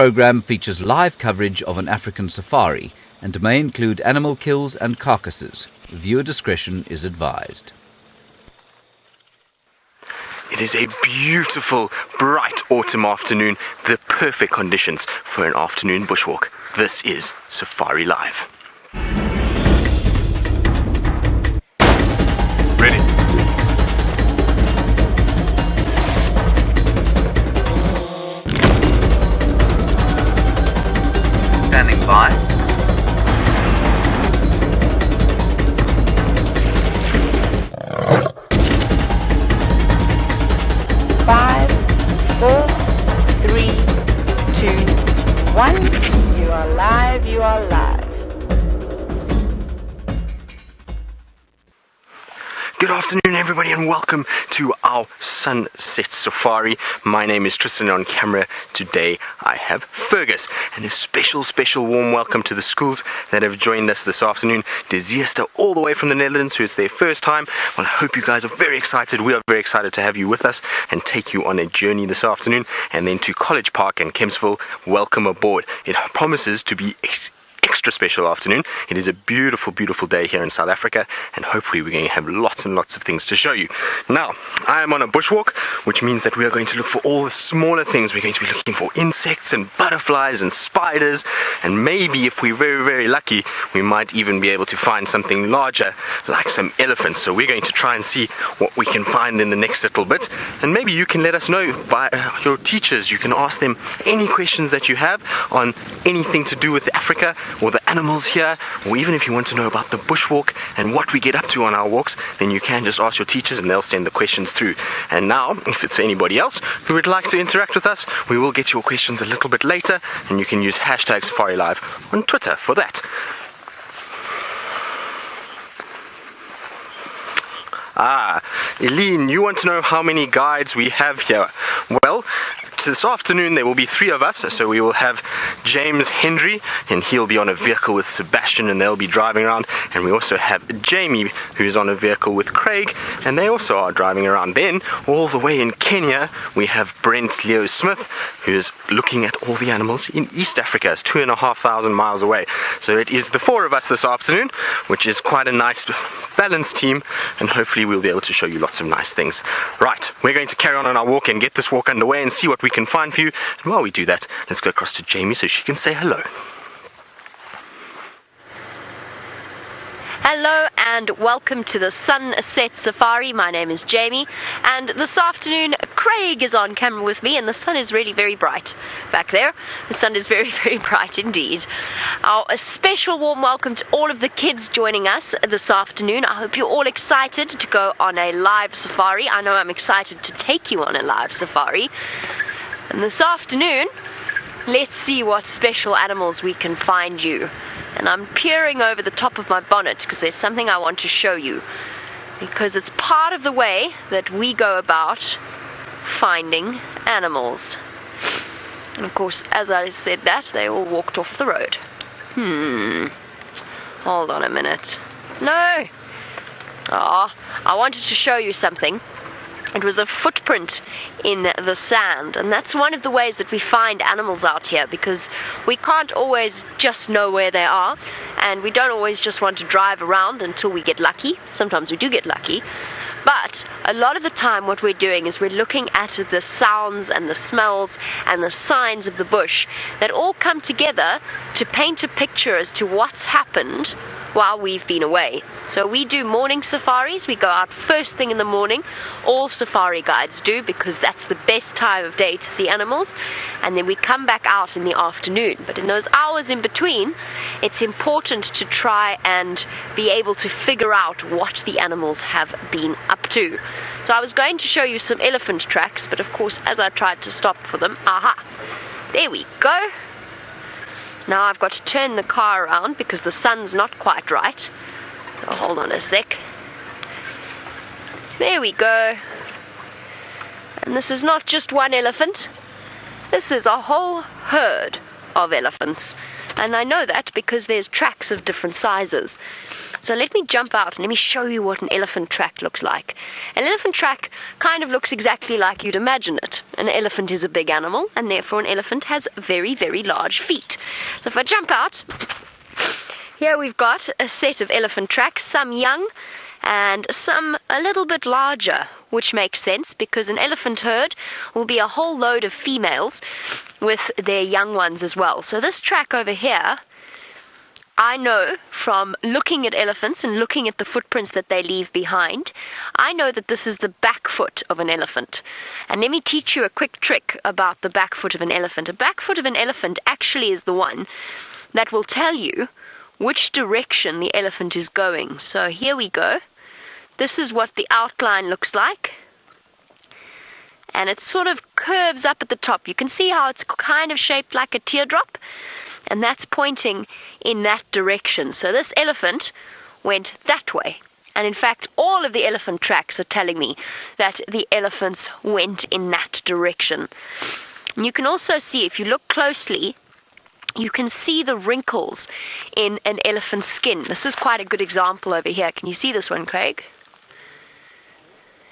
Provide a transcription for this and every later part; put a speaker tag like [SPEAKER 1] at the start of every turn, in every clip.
[SPEAKER 1] Program features live coverage of an African safari and may include animal kills and carcasses. Viewer discretion is advised.
[SPEAKER 2] It is a beautiful, bright autumn afternoon, the perfect conditions for an afternoon bushwalk. This is Safari Live. Ready?
[SPEAKER 1] Standing by.
[SPEAKER 3] Five, 4, 3, 2, 1. You are live, you are live.
[SPEAKER 2] Good afternoon, everybody, and welcome to our Sunset Safari. My name is Tristan. On camera today I have Fergus, and a special warm welcome to the schools that have joined us this afternoon. Deziesta, all the way from the Netherlands, who it's their first time. Well, I hope you guys are very excited. We are very excited to have you with us and take you on a journey this afternoon. And then to College Park and Kempsville, welcome aboard. It promises to be extra special afternoon. It is a beautiful day here in South Africa, and hopefully we're going to have lots and lots of things to show you. Now, I am on a bushwalk, which means that we are going to look for all the smaller things. We're going to be looking for insects and butterflies and spiders, and maybe if we're very lucky, we might even be able to find something larger, like some elephants. So we're going to try and see what we can find in the next little bit, and maybe you can let us know by your teachers. You can ask them any questions that you have on anything to do with Africa or the animals here, or even if you want to know about the bushwalk and what we get up to on our walks, then you can just ask your teachers and they'll send the questions through. And now, if it's anybody else who would like to interact with us, we will get your questions a little bit later, and you can use hashtag Safari Live on Twitter for that. Eileen, you want to know how many guides we have here? Well, this afternoon there will be 3 of us, so we will have James Hendry, and he'll be on a vehicle with Sebastian, and they'll be driving around. And we also have Jamie, who's on a vehicle with Craig, and they also are driving around. Then, all the way in Kenya, we have Brent Leo Smith, who's looking at all the animals in East Africa. It's 2,500 miles away. So it is the 4 of us this afternoon, which is quite a nice balanced team, and hopefully we'll be able to show you lots of nice things. Right, we're going to carry on our walk and get this walk underway and see what we can find for you. And while we do that, let's go across to Jamie so she can say hello.
[SPEAKER 4] Hello and welcome to the Sunset Safari. My name is Jamie, and this afternoon Craig is on camera with me, and the sun is really very bright back there. The sun is very bright indeed. A special warm welcome to all of the kids joining us this afternoon. I hope you're all excited to go on a live safari. I know I'm excited to take you on a live safari. And this afternoon, let's see what special animals we can find you. And I'm peering over the top of my bonnet because there's something I want to show you, because it's part of the way that we go about finding animals. And of course, as I said that, they all walked off the road. Hold on a minute. No! I wanted to show you something. It was a footprint in the sand, and that's one of the ways that we find animals out here, because we can't always just know where they are, and we don't always just want to drive around until we get lucky. Sometimes we do get lucky, but a lot of the time what we're doing is we're looking at the sounds and the smells and the signs of the bush that all come together to paint a picture as to what's happened while we've been away. So we do morning safaris. We go out first thing in the morning. All safari guides do, because that's the best time of day to see animals. And then we come back out in the afternoon. But in those hours in between, it's important to try and be able to figure out what the animals have been up to. So I was going to show you some elephant tracks, but of course, as I tried to stop for them, there we go. Now I've got to turn the car around because the sun's not quite right. Oh, hold on a sec. There we go. And this is not just one elephant. This is a whole herd of elephants. And I know that because there's tracks of different sizes. So let me jump out and let me show you what an elephant track looks like. An elephant track kind of looks exactly like you'd imagine it. An elephant is a big animal, and therefore an elephant has very, very large feet. So if I jump out, here we've got a set of elephant tracks, some young and some a little bit larger, which makes sense because an elephant herd will be a whole load of females with their young ones as well. So this track over here, I know from looking at elephants and looking at the footprints that they leave behind, I know that this is the back foot of an elephant. And let me teach you a quick trick about the back foot of an elephant. A back foot of an elephant actually is the one that will tell you which direction the elephant is going. So here we go. This is what the outline looks like. And it sort of curves up at the top. You can see how it's kind of shaped like a teardrop. And that's pointing in that direction. So this elephant went that way. And in fact, all of the elephant tracks are telling me that the elephants went in that direction. And you can also see, if you look closely, you can see the wrinkles in an elephant's skin. This is quite a good example over here. Can you see this one, Craig?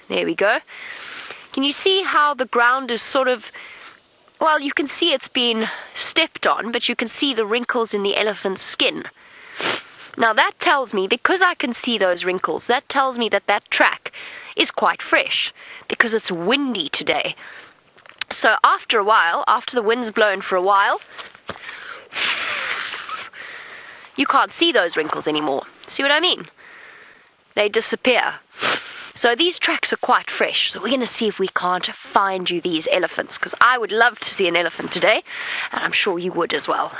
[SPEAKER 4] There we go. Can you see how the ground is sort of, well, you can see it's been stepped on, but you can see the wrinkles in the elephant's skin. Now that tells me, because I can see those wrinkles, that tells me that that track is quite fresh, because it's windy today. So after a while, after the wind's blown for a while, you can't see those wrinkles anymore. See what I mean? They disappear. So these tracks are quite fresh. So we're going to see if we can't find you these elephants, because I would love to see an elephant today, and I'm sure you would as well.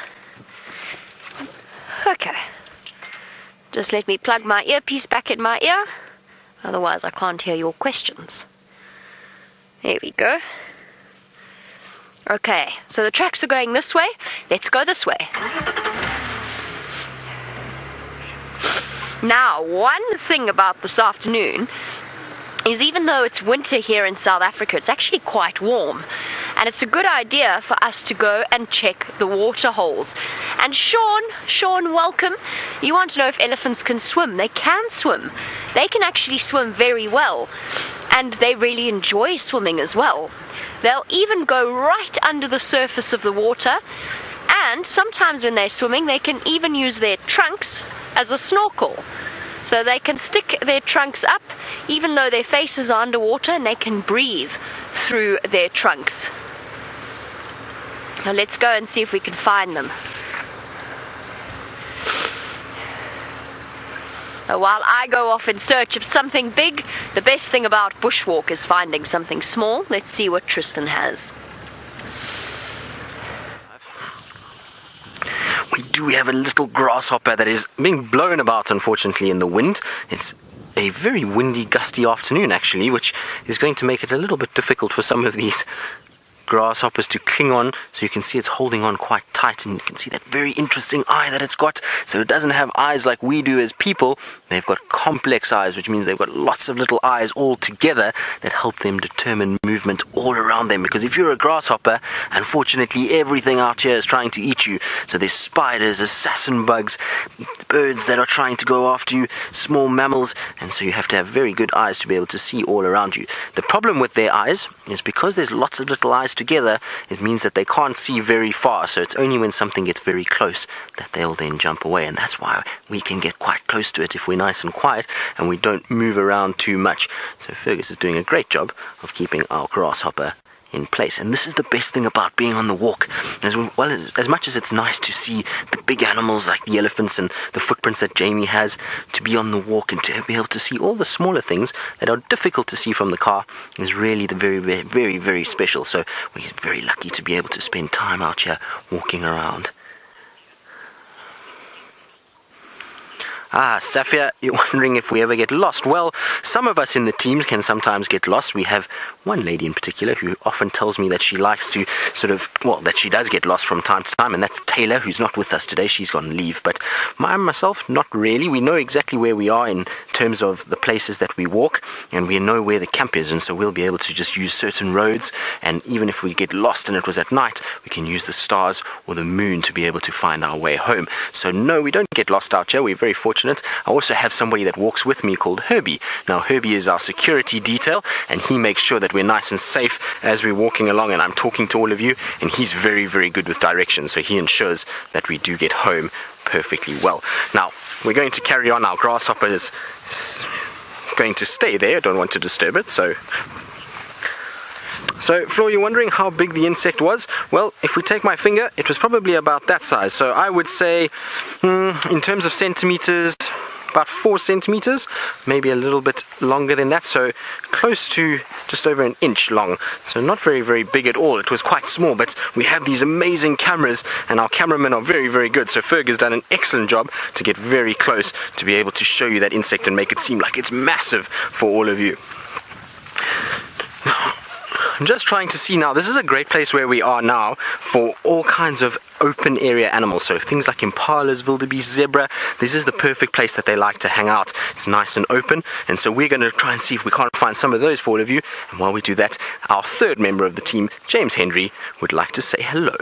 [SPEAKER 4] Okay. Just let me plug my earpiece back in my ear, otherwise I can't hear your questions. There we go. Okay, so the tracks are going this way. Let's go this way. Now, one thing about this afternoon is, even though it's winter here in South Africa, it's actually quite warm. And it's a good idea for us to go and check the water holes. And Sean, welcome. You want to know if elephants can swim? They can swim. They can actually swim very well. And they really enjoy swimming as well. They'll even go right under the surface of the water. And sometimes when they're swimming, they can even use their trunks as a snorkel. So they can stick their trunks up, even though their faces are underwater, and they can breathe through their trunks. Now let's go and see if we can find them. Now, while I go off in search of something big, the best thing about bushwalk is finding something small. Let's see what Tristan has.
[SPEAKER 2] We have a little grasshopper that is being blown about, unfortunately, in the wind. It's a very windy, gusty afternoon, actually, which is going to make it a little bit difficult for some of these grasshoppers to cling on. So you can see it's holding on quite tight, and you can see that very interesting eye that it's got. So it doesn't have eyes like we do as people. They've got complex eyes, which means they've got lots of little eyes all together that help them determine movement all around them. Because if you're a grasshopper, unfortunately everything out here is trying to eat you. So there's spiders, assassin bugs, birds that are trying to go after you, small mammals, and so you have to have very good eyes to be able to see all around you. The problem with their eyes is, because there's lots of little eyes together, it means that they can't see very far. So it's only when something gets very close that they'll then jump away, and that's why we can get quite close to it if we're nice and quiet and we don't move around too much. So Fergus is doing a great job of keeping our grasshopper in place. And this is the best thing about being on the walk. As well, as much as it's nice to see the big animals like the elephants and the footprints that Jamie has, to be on the walk and to be able to see all the smaller things that are difficult to see from the car is really the very, very, very special. So we're very lucky to be able to spend time out here walking around. Safia, you're wondering if we ever get lost. Well, some of us in the team can sometimes get lost. We have one lady in particular who often tells me that she likes to that she does get lost from time to time, and that's Taylor, who's not with us today. She's gone leave. But myself, not really. We know exactly where we are in terms of the places that we walk, and we know where the camp is, and so we'll be able to just use certain roads, and even if we get lost and it was at night, we can use the stars or the moon to be able to find our way home. So no, we don't get lost out here. We're very fortunate. I also have somebody that walks with me called Herbie. Now, Herbie is our security detail, and he makes sure that we're nice and safe as we're walking along, and I'm talking to all of you, and he's very, very good with directions, so he ensures that we do get home perfectly well. Now, we're going to carry on. Our grasshopper is going to stay there. I don't want to disturb it, so Flo, you're wondering how big the insect was? Well, if we take my finger, it was probably about that size. So I would say, in terms of centimeters, about 4 centimeters, maybe a little bit longer than that. So close to just over an inch long. So not very, very big at all. It was quite small, but we have these amazing cameras, and our cameramen are very, very good. So Ferg has done an excellent job to get very close to be able to show you that insect and make it seem like it's massive for all of you. I'm just trying to see now, this is a great place where we are now for all kinds of open area animals. So things like impalas, wildebeest, zebra, this is the perfect place that they like to hang out. It's nice and open, and so we're going to try and see if we can't find some of those for all of you. And while we do that, our third member of the team, James Henry, would like to say hello.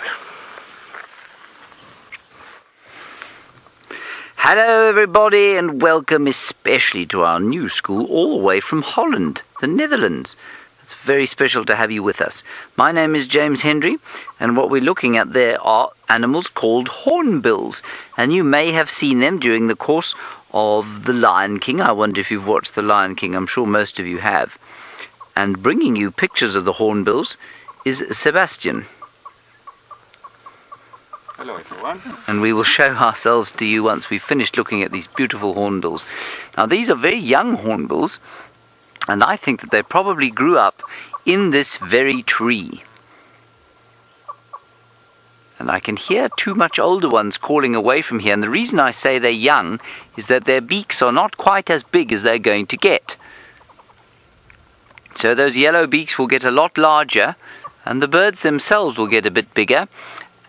[SPEAKER 5] Hello everybody, and welcome especially to our new school all the way from Holland, the Netherlands. It's very special to have you with us. My name is James Henry, and what we're looking at there are animals called hornbills, and you may have seen them during the course of The Lion King. I wonder if you've watched The Lion King. I'm sure most of you have. And bringing you pictures of the hornbills is Sebastian.
[SPEAKER 6] Hello everyone.
[SPEAKER 5] And we will show ourselves to you once we've finished looking at these beautiful hornbills. Now these are very young hornbills, and I think that they probably grew up in this very tree. And I can hear two much older ones calling away from here. And the reason I say they're young is that their beaks are not quite as big as they're going to get. So those yellow beaks will get a lot larger, and the birds themselves will get a bit bigger.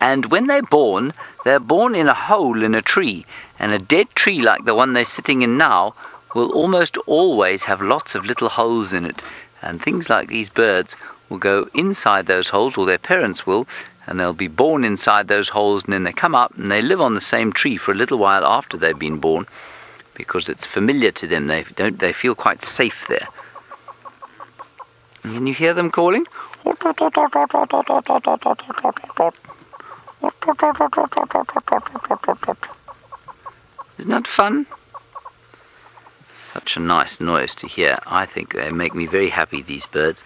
[SPEAKER 5] And when they're born in a hole in a tree. And a dead tree like the one they're sitting in now will almost always have lots of little holes in it, and things like these birds will go inside those holes, or their parents will, and they'll be born inside those holes, and then they come up and they live on the same tree for a little while after they've been born, because it's familiar to them. They feel quite safe there. And can you hear them calling? Isn't that fun? Such a nice noise to hear. I think they make me very happy, these birds.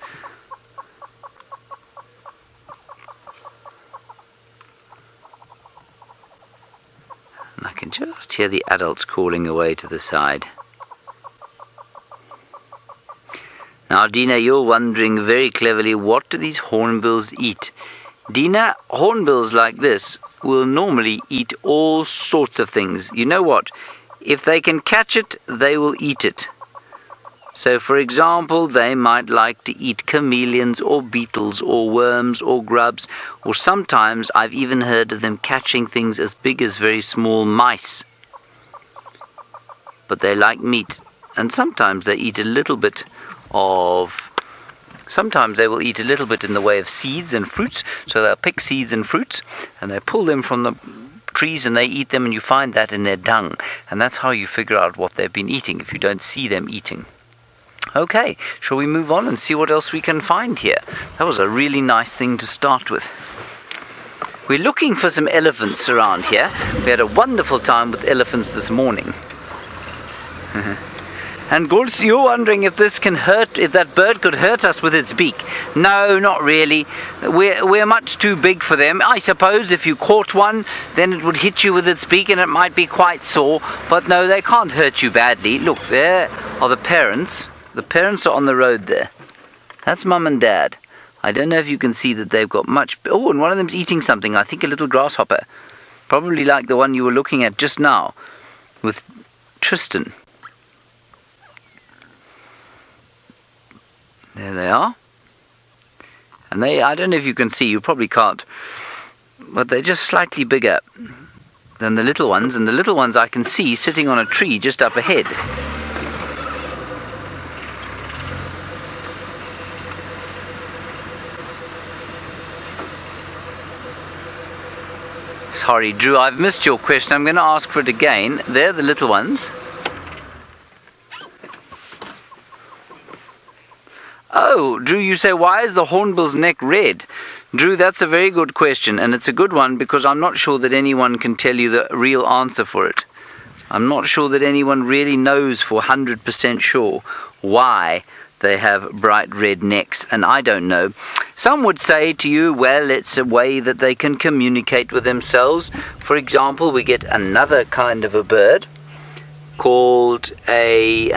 [SPEAKER 5] And I can just hear the adults calling away to the side. Now, Dina, you're wondering very cleverly, what do these hornbills eat? Dina, hornbills like this will normally eat all sorts of things. You know what? If they can catch it, they will eat it. So, for example, they might like to eat chameleons or beetles or worms or grubs, or sometimes I've even heard of them catching things as big as very small mice. But they like meat, and sometimes they eat a little bit of... Sometimes they will eat a little bit in the way of seeds and fruits, so they'll pick seeds and fruits, and they pull them from the trees and they eat them, and you find that in their dung, and that's how you figure out what they've been eating if you don't see them eating. Okay, shall we move on and see what else we can find here? That was a really nice thing to start with. We're looking for some elephants around here. We had a wonderful time with elephants this morning. And Gulz, you're wondering if this can hurt, if that bird could hurt us with its beak. No, not really. We're much too big for them. I suppose if you caught one, then it would hit you with its beak and it might be quite sore. But no, they can't hurt you badly. Look, there are the parents. The parents are on the road there. That's Mum and Dad. I don't know if you can see that they've got much... Oh, and one of them's eating something. I think a little grasshopper. Probably like the one you were looking at just now, with Tristan. There they are. And I don't know if you can see, you probably can't, but they're just slightly bigger than the little ones, and the little ones I can see sitting on a tree just up ahead. Sorry, Drew, I've missed your question. I'm going to ask for it again. They're the little ones. Oh, Drew, you say, why is the hornbill's neck red? Drew, that's a very good question, and it's a good one because I'm not sure that anyone can tell you the real answer for it. I'm not sure that anyone really knows for 100% sure why they have bright red necks, and I don't know. Some would say to you, well, it's a way that they can communicate with themselves. For example, we get another kind of a bird called a,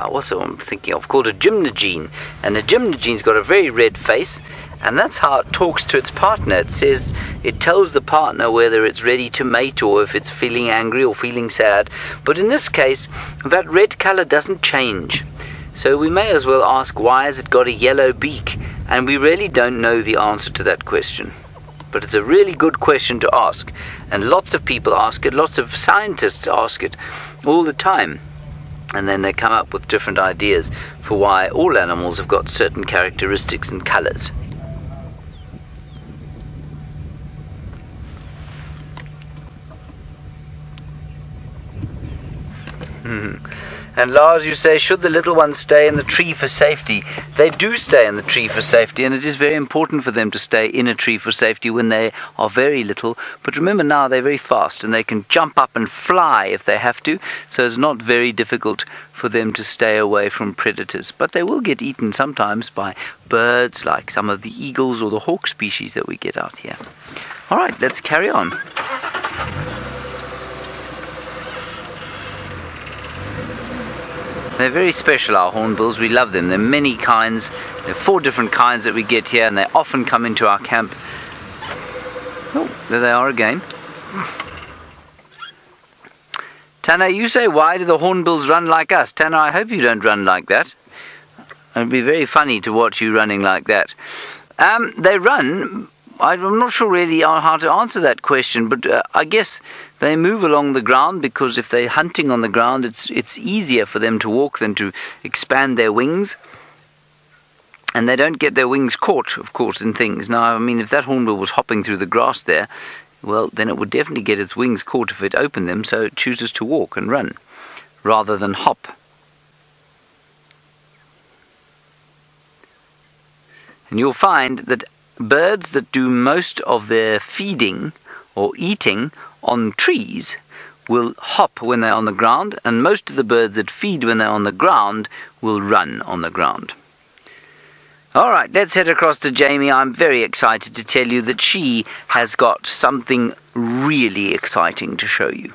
[SPEAKER 5] what's the one I'm thinking of? Called a gymnogene. And a gymnogene's got a very red face, and that's how it talks to its partner. It says, it tells the partner whether it's ready to mate or if it's feeling angry or feeling sad. But in this case, that red color doesn't change. So we may as well ask, why has it got a yellow beak? And we really don't know the answer to that question. But it's a really good question to ask. And lots of people ask it, lots of scientists ask it all the time. And then they come up with different ideas for why all animals have got certain characteristics and colors. And Lars, you say, should the little ones stay in the tree for safety? They do stay in the tree for safety, and it is very important for them to stay in a tree for safety when they are very little. But remember now, they're very fast, and they can jump up and fly if they have to, so it's not very difficult for them to stay away from predators. But they will get eaten sometimes by birds, like some of the eagles or the hawk species that we get out here. All right, let's carry on. They're very special, our hornbills. We love them. There are many kinds. There are 4 different kinds that we get here, and they often come into our camp. Oh, there they are again. Tanner, you say, why do the hornbills run like us? Tanner, I hope you don't run like that. It would be very funny to watch you running like that. They run. I'm not sure really how to answer that question, but I guess they move along the ground because if they're hunting on the ground, it's easier for them to walk than to expand their wings. And they don't get their wings caught, of course, in things. Now, I mean, if that hornbill was hopping through the grass there, well, then it would definitely get its wings caught if it opened them, so it chooses to walk and run rather than hop. And you'll find that birds that do most of their feeding or eating on trees will hop when they're on the ground, and most of the birds that feed when they're on the ground will run on the ground. All right, let's head across to Jamie. I'm very excited to tell you that she has got something really exciting to show you.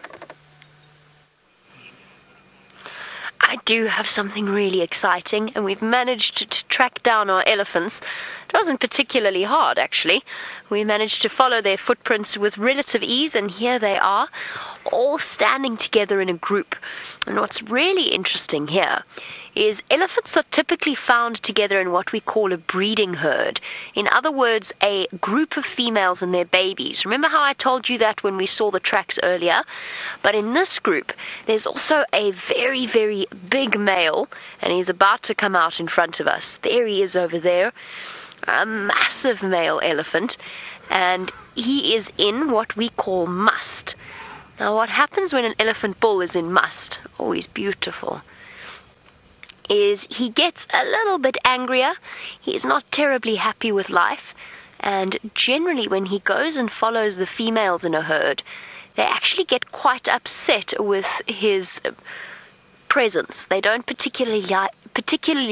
[SPEAKER 4] I do have something really exciting, and we've managed to track down our elephants. It wasn't particularly hard, actually. We managed to follow their footprints with relative ease, and here they are, all standing together in a group. And what's really interesting here is elephants are typically found together in what we call a breeding herd. In other words, a group of females and their babies. Remember how I told you that when we saw the tracks earlier? But in this group, there's also a very, very big male, and he's about to come out in front of us. There he is over there, a massive male elephant, and he is in what we call must. Now, what happens when an elephant bull is in must, always beautiful, is he gets a little bit angrier. He's not terribly happy with life, and generally when he goes and follows the females in a herd, they actually get quite upset with his presence. They don't particularly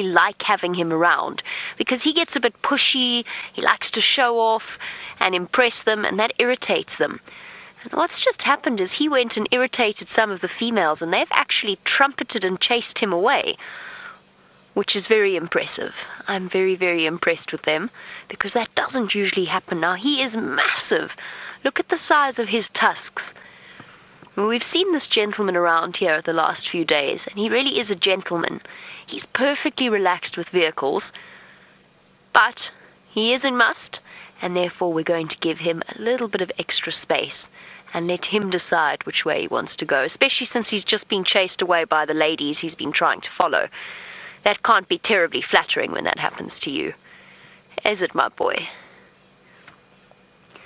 [SPEAKER 4] like having him around because he gets a bit pushy. He likes to show off and impress them, and that irritates them. And what's just happened is he went and irritated some of the females, and they've actually trumpeted and chased him away, which is very impressive. I'm very, very impressed with them because that doesn't usually happen. Now, he is massive. Look at the size of his tusks. We've seen this gentleman around here the last few days, and he really is a gentleman. He's perfectly relaxed with vehicles, but he is in must, and therefore we're going to give him a little bit of extra space and let him decide which way he wants to go, especially since he's just been chased away by the ladies he's been trying to follow. That can't be terribly flattering when that happens to you, is it, my boy?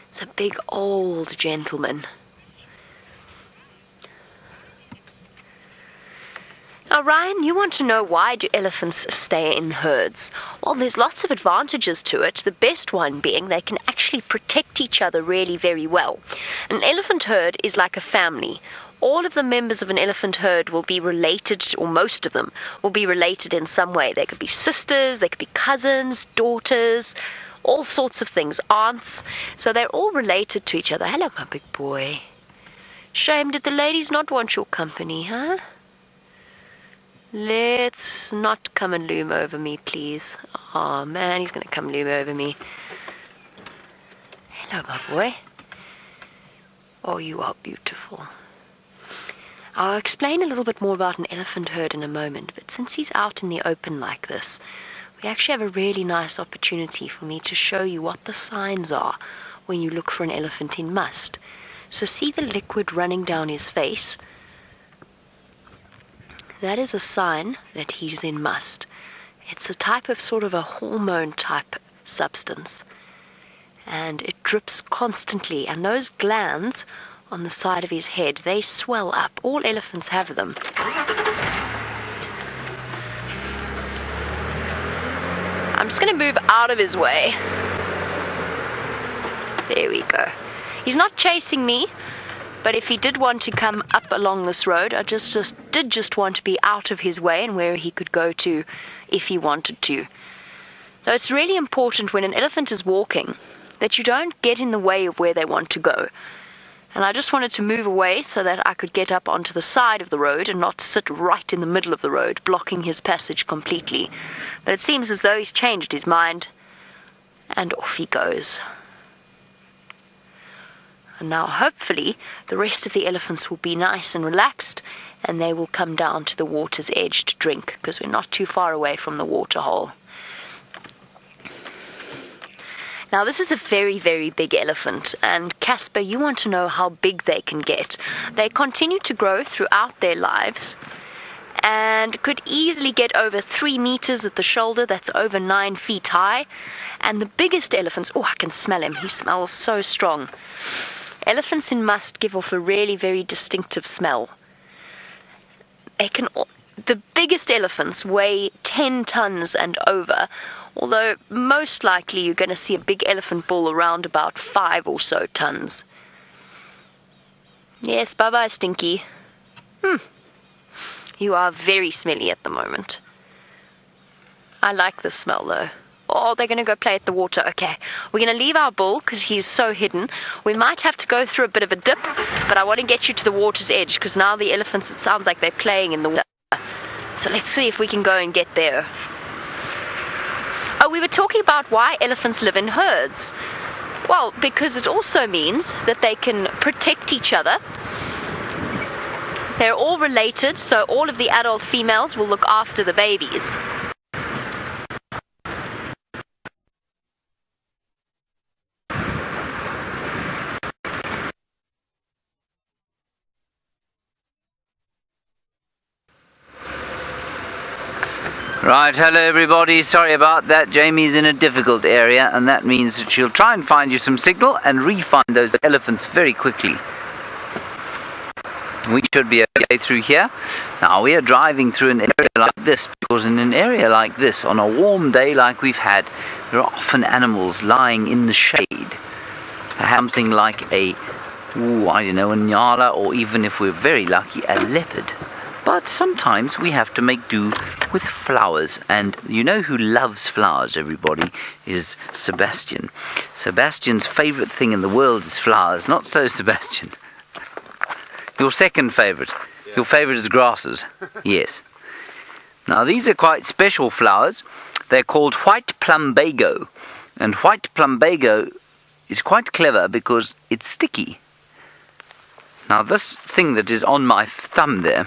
[SPEAKER 4] It's a big old gentleman. Now, Ryan, you want to know why do elephants stay in herds? Well, there's lots of advantages to it, the best one being they can actually protect each other really very well. An elephant herd is like a family. All of the members of an elephant herd will be related, or most of them will be related in some way. They could be sisters, they could be cousins, daughters, all sorts of things, aunts. So they're all related to each other. Hello, my big boy. Shame did the ladies not want your company, huh? Let's not come and loom over me, please. Oh man, he's going to come loom over me. Hello, my boy. Oh, you are beautiful. I'll explain a little bit more about an elephant herd in a moment, but since he's out in the open like this, we actually have a really nice opportunity for me to show you what the signs are when you look for an elephant in must. So see the liquid running down his face? That is a sign that he's in must. It's a type of sort of a hormone type substance. And it drips constantly. And those glands on the side of his head, they swell up. All elephants have them. I'm just going to move out of his way. There we go. He's not chasing me. But if he did want to come up along this road, I did just want to be out of his way and where he could go to if he wanted to. So it's really important when an elephant is walking that you don't get in the way of where they want to go. And I just wanted to move away so that I could get up onto the side of the road and not sit right in the middle of the road, blocking his passage completely. But it seems as though he's changed his mind, and off he goes. And now hopefully the rest of the elephants will be nice and relaxed and they will come down to the water's edge to drink because we're not too far away from the water hole. Now this is a very, very big elephant, and Casper, you want to know how big they can get. They continue to grow throughout their lives and could easily get over 3 meters at the shoulder. That's over 9 feet high. And the biggest elephants, oh, I can smell him. He smells so strong. Elephants in must give off a really very distinctive smell. The biggest elephants weigh 10 tons and over, although most likely you're going to see a big elephant bull around about 5 or so tons. Yes, bye-bye, Stinky. You are very smelly at the moment. I like the smell, though. Oh, they're going to go play at the water. Okay, we're going to leave our bull because he's so hidden. We might have to go through a bit of a dip, but I want to get you to the water's edge because now the elephants, it sounds like they're playing in the water. So let's see if we can go and get there. Oh, we were talking about why elephants live in herds. Well, because it also means that they can protect each other. They're all related, so all of the adult females will look after the babies.
[SPEAKER 5] Right, hello everybody, sorry about that. Jamie's in a difficult area and that means that she'll try and find you some signal and re-find those elephants very quickly. We should be okay through here. Now we are driving through an area like this because in an area like this, on a warm day like we've had, there are often animals lying in the shade. Something like a Nyala, or even if we're very lucky, a leopard. But sometimes we have to make do with flowers, and you know who loves flowers, everybody, is Sebastian. Sebastian's favourite thing in the world is flowers. Not so, Sebastian. Your second favourite. Yeah. Your favourite is grasses. Yes. Now these are quite special flowers. They're called white plumbago. And white plumbago is quite clever because it's sticky. Now this thing that is on my thumb there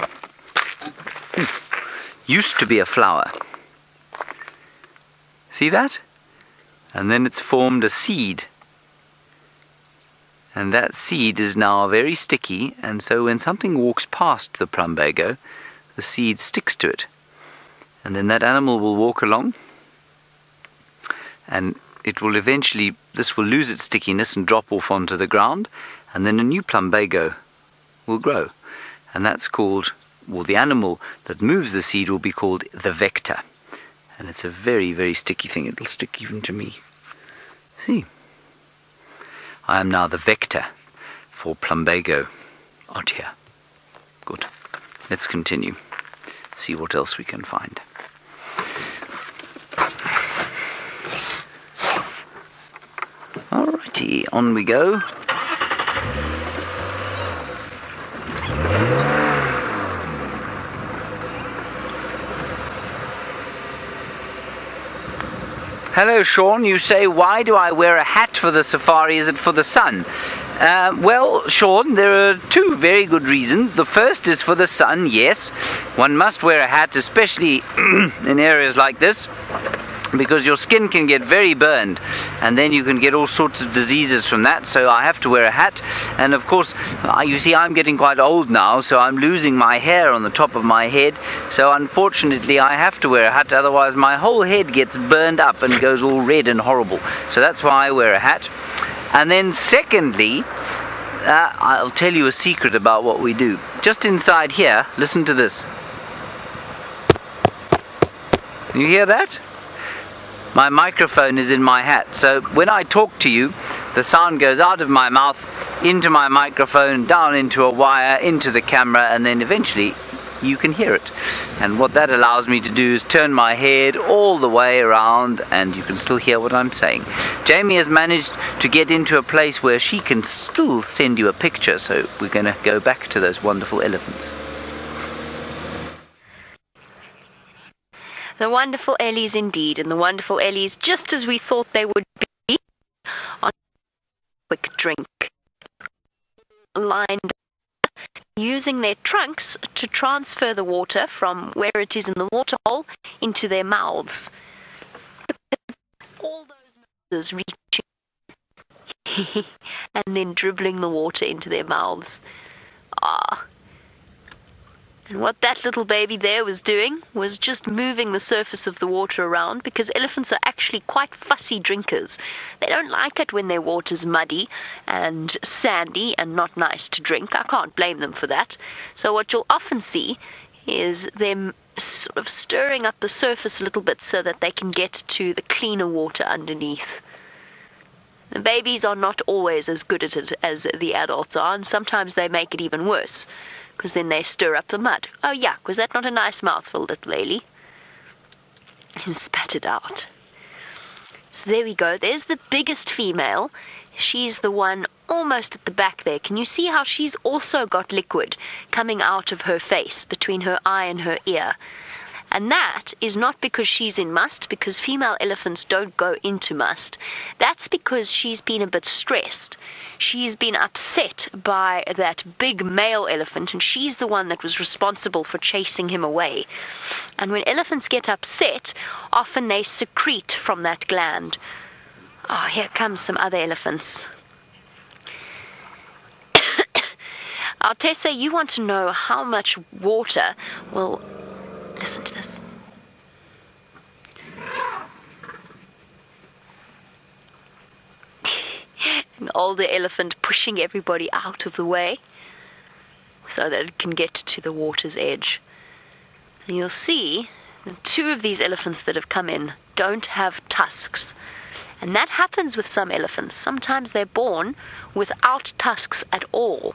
[SPEAKER 5] used to be a flower. See that? And then it's formed a seed. And that seed is now very sticky, and so when something walks past the plumbago, the seed sticks to it. And then that animal will walk along, and it will eventually, this will lose its stickiness and drop off onto the ground, and then a new plumbago will grow. And that's called, well, the animal that moves the seed will be called the vector. And it's a very, very sticky thing. It'll stick even to me. See? I am now the vector for plumbago out here. Good. Let's continue. See what else we can find. Alrighty, on we go. Hello, Sean. You say, why do I wear a hat for the safari? Is it for the sun? Well, Sean, there are two very good reasons. The first is for the sun, yes. One must wear a hat, especially in areas like this, because your skin can get very burned, and then you can get all sorts of diseases from that, so I have to wear a hat. And of course, you see, I'm getting quite old now, so I'm losing my hair on the top of my head, so unfortunately I have to wear a hat, otherwise my whole head gets burned up and goes all red and horrible. So that's why I wear a hat. And then secondly, I'll tell you a secret about what we do. Just inside here, listen to this. You hear that? My microphone is in my hat, so when I talk to you, the sound goes out of my mouth, into my microphone, down into a wire, into the camera, and then eventually you can hear it. And what that allows me to do is turn my head all the way around, and you can still hear what I'm saying. Jamie has managed to get into a place where she can still send you a picture, so we're going to go back to those wonderful elephants.
[SPEAKER 4] The wonderful Ellies indeed, and the wonderful Ellies just as we thought they would be, on a quick drink. Lined up, using their trunks to transfer the water from where it is in the water hole into their mouths. All those noses reaching and then dribbling the water into their mouths. Ah. And what that little baby there was doing was just moving the surface of the water around, because elephants are actually quite fussy drinkers. They don't like it when their water's muddy and sandy and not nice to drink. I can't blame them for that. So what you'll often see is them sort of stirring up the surface a little bit so that they can get to the cleaner water underneath. The babies are not always as good at it as the adults are, and sometimes they make it even worse, because then they stir up the mud. Oh, yuck, was that not a nice mouthful, little Ellie? And spat it out. So there we go. There's the biggest female. She's the one almost at the back there. Can you see how she's also got liquid coming out of her face, between her eye and her ear? And that is not because she's in must, because female elephants don't go into must. That's because she's been a bit stressed. She's been upset by that big male elephant, and she's the one that was responsible for chasing him away. And when elephants get upset, often they secrete from that gland. Oh, here comes some other elephants. Tessa, you want to know how much water will... Listen to this. An older elephant pushing everybody out of the way so that it can get to the water's edge. And you'll see that two of these elephants that have come in don't have tusks. And that happens with some elephants. Sometimes they're born without tusks at all.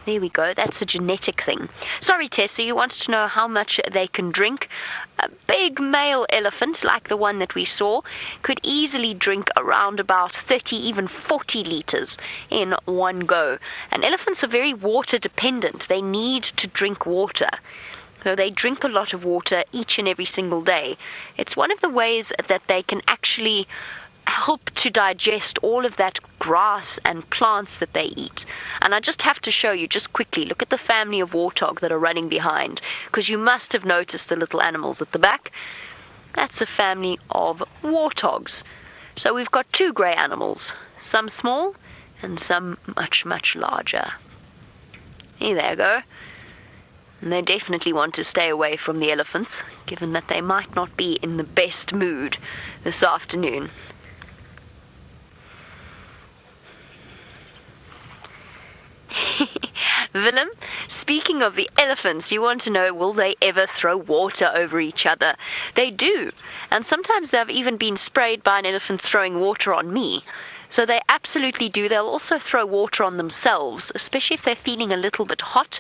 [SPEAKER 4] There we go, that's a genetic thing. Sorry, Tessa, you wanted to know how much they can drink. A big male elephant, like the one that we saw, could easily drink around about 30, even 40 litres in one go. And elephants are very water dependent. They need to drink water. So they drink a lot of water each and every single day. It's one of the ways that they can actually help to digest all of that grass and plants that they eat. And I just have to show you just quickly, look at the family of warthog that are running behind, because you must have noticed the little animals at the back. That's a family of warthogs. So we've got two grey animals, some small and some much, much larger. Here they go. And they definitely want to stay away from the elephants, given that they might not be in the best mood this afternoon. Willem, speaking of the elephants, you want to know, will they ever throw water over each other? They do, and sometimes they've even been sprayed by an elephant throwing water on me. So they absolutely do. They'll also throw water on themselves, especially if they're feeling a little bit hot.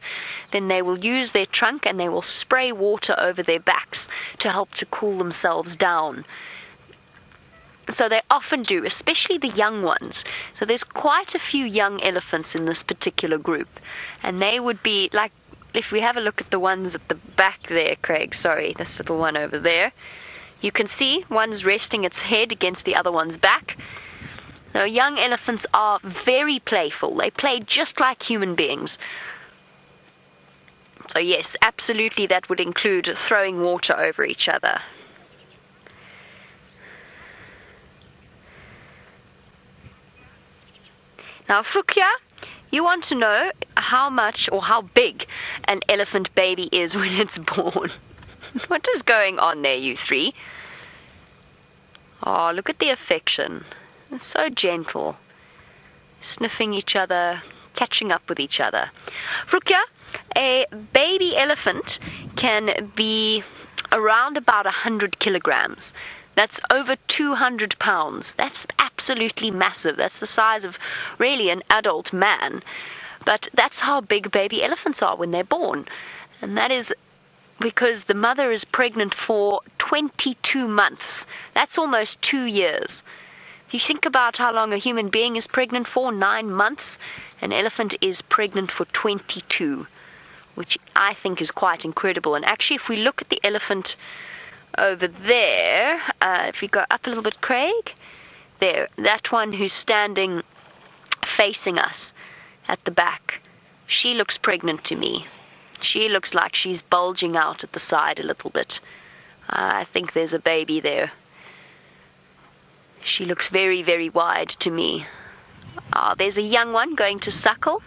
[SPEAKER 4] Then they will use their trunk and they will spray water over their backs to help to cool themselves down. So they often do, especially the young ones. So there's quite a few young elephants in this particular group. And they would be, like, if we have a look at the ones at the back there, Craig, sorry, this little one over there. You can see one's resting its head against the other one's back. So young elephants are very playful. They play just like human beings. So yes, absolutely that would include throwing water over each other. Now, Frukya, you want to know how much or how big an elephant baby is when it's born. What is going on there, you three? Oh, look at the affection. It's so gentle. Sniffing each other, catching up with each other. Frukya, a baby elephant can be around about 100 kilograms. That's over 200 pounds. That's absolutely massive. That's the size of really an adult man. But that's how big baby elephants are when they're born. And that is because the mother is pregnant for 22 months. That's almost 2 years. If you think about how long a human being is pregnant for, 9 months, an elephant is pregnant for 22, which I think is quite incredible. And actually, if we look at the elephant over there, if we go up a little bit, Craig, there, that one who's standing facing us at the back, she looks pregnant to me. She looks like she's bulging out at the side a little bit. I think there's a baby there. She looks very, very wide to me. There's a young one going to suckle.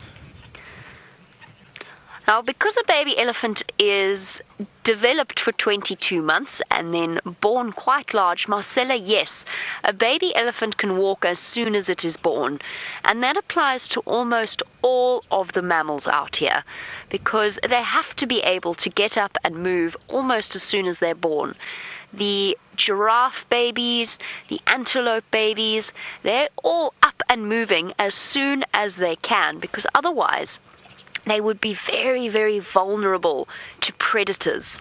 [SPEAKER 4] Now, because a baby elephant is developed for 22 months and then born quite large, Marcella, yes, a baby elephant can walk as soon as it is born. And that applies to almost all of the mammals out here, because they have to be able to get up and move almost as soon as they're born. The giraffe babies, the antelope babies, they're all up and moving as soon as they can, because otherwise they would be very, very vulnerable to predators.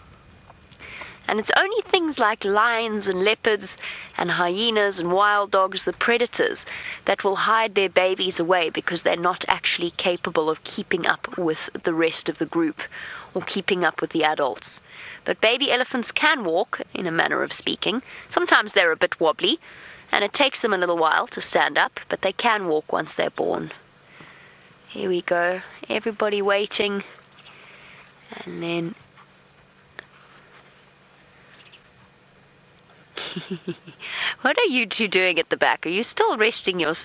[SPEAKER 4] And it's only things like lions and leopards and hyenas and wild dogs, the predators, that will hide their babies away because they're not actually capable of keeping up with the rest of the group or keeping up with the adults. But baby elephants can walk, in a manner of speaking. Sometimes they're a bit wobbly, and it takes them a little while to stand up, but they can walk once they're born. Here we go, everybody waiting, and then what are you two doing at the back? Are you still resting your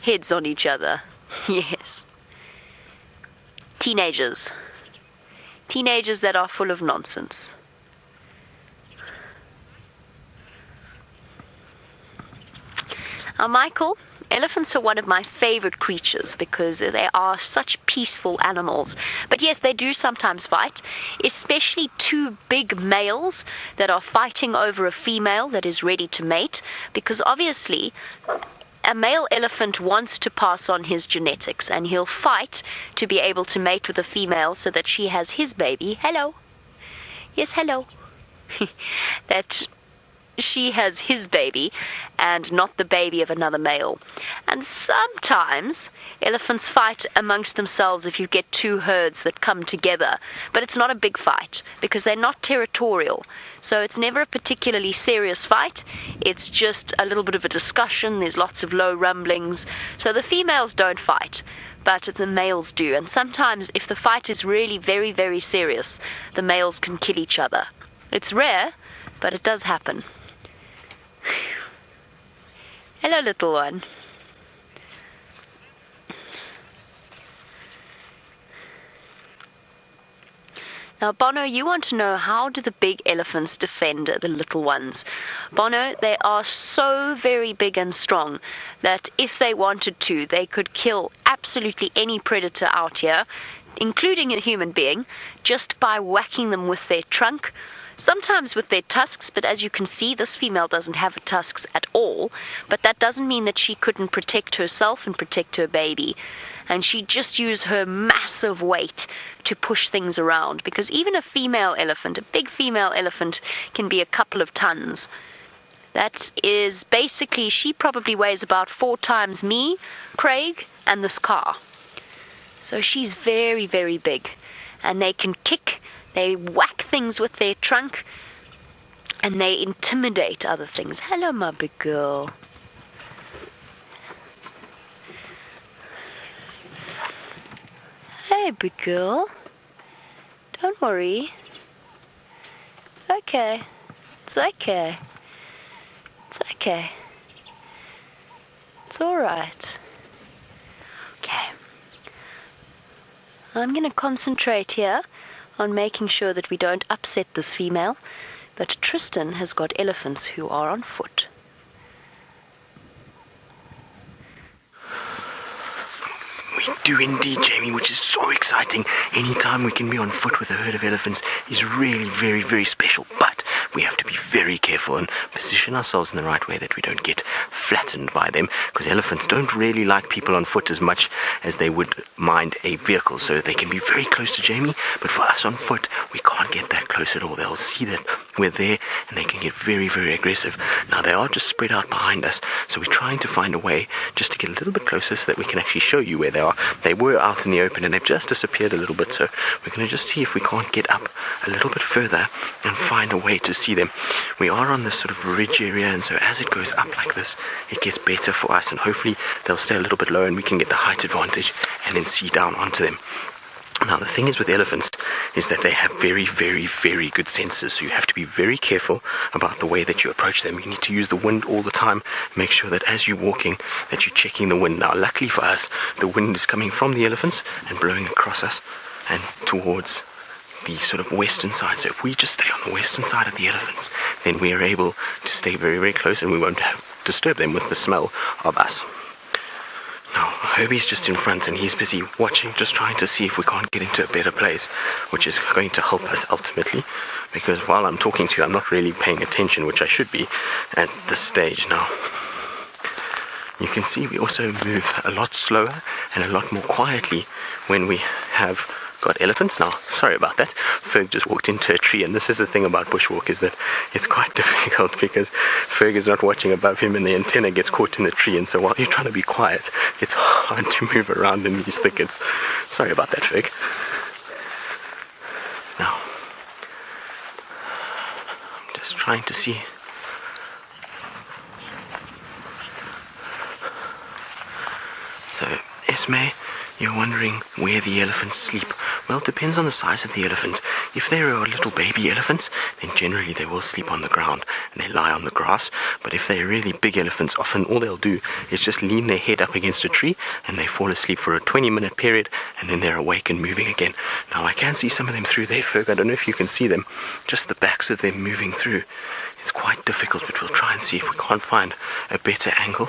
[SPEAKER 4] heads on each other? Yes. Teenagers that are full of nonsense. Now, Michael, elephants are one of my favorite creatures because they are such peaceful animals. But yes, they do sometimes fight, especially two big males that are fighting over a female that is ready to mate, because obviously a male elephant wants to pass on his genetics, and he'll fight to be able to mate with a female so that she has his baby. Hello. Yes, hello. That she has his baby and not the baby of another male. And sometimes elephants fight amongst themselves if you get two herds that come together. But it's not a big fight because they're not territorial. So it's never a particularly serious fight. It's just a little bit of a discussion. There's lots of low rumblings. So the females don't fight, but the males do. And sometimes if the fight is really very, very serious, the males can kill each other. It's rare, but it does happen. Hello, little one. Now, Bono, you want to know, how do the big elephants defend the little ones? Bono, they are so very big and strong that if they wanted to, they could kill absolutely any predator out here, including a human being, just by whacking them with their trunk, sometimes with their tusks. But as you can see, this female doesn't have tusks at all, but that doesn't mean that she couldn't protect herself and protect her baby. And she just used her massive weight to push things around, because even a female elephant, a big female elephant, can be a couple of tons. That is basically, she probably weighs about 4 times me, Craig, and this car. So she's very, very big. And they can kick, they whack things with their trunk, and they intimidate other things. Hello, my big girl. Hey, big girl. Don't worry. Okay. It's okay. It's okay. It's alright. Okay. I'm going to concentrate here on making sure that we don't upset this female, but Tristan has got elephants who are on foot.
[SPEAKER 2] We do indeed, Jamie, which is so exciting. Any time we can be on foot with a herd of elephants is really very, very special. But we have to be very careful and position ourselves in the right way that we don't get flattened by them, because elephants don't really like people on foot as much as they would mind a vehicle. So they can be very close to Jamie, but for us on foot, we can't get that close at all. They'll see that we're there and they can get very, very aggressive. Now, they are just spread out behind us, so we're trying to find a way just to get a little bit closer so that we can actually show you where they are. They were out in the open and they've just disappeared a little bit, so we're going to just see if we can't get up a little bit further and find a way to see them. We are on this sort of ridge area, and so as it goes up like this, it gets better for us, and hopefully they'll stay a little bit low and we can get the height advantage and then see down onto them. Now, the thing is with elephants is that they have very, very, very good senses, so you have to be very careful about the way that you approach them. You need to use the wind all the time. Make sure that as you're walking, that you're checking the wind. Now, luckily for us, the wind is coming from the elephants and blowing across us and towards the sort of western side. So if we just stay on the western side of the elephants, then we are able to stay very, very close and we won't disturb them with the smell of us. Now, Herbie's just in front and he's busy watching, just trying to see if we can't get into a better place, which is going to help us ultimately, because while I'm talking to you, I'm not really paying attention, which I should be at this stage. Now, you can see we also move a lot slower and a lot more quietly when we have got elephants. Now, sorry about that. Ferg just walked into a tree, and this is the thing about bushwalk, is that it's quite difficult because Ferg is not watching above him and the antenna gets caught in the tree, and so while you're trying to be quiet, it's hard to move around in these thickets. Sorry about that, Ferg. Now, I'm just trying to see. So, Esme, you're wondering where the elephants sleep. Well, it depends on the size of the elephant. If they are little baby elephants, then generally they will sleep on the ground and they lie on the grass. But if they're really big elephants, often all they'll do is just lean their head up against a tree and they fall asleep for a 20-minute period, and then they're awake and moving again. Now, I can see some of them through there, Ferg. I don't know if you can see them, just the backs of them moving through. It's quite difficult, but we'll try and see if we can't find a better angle.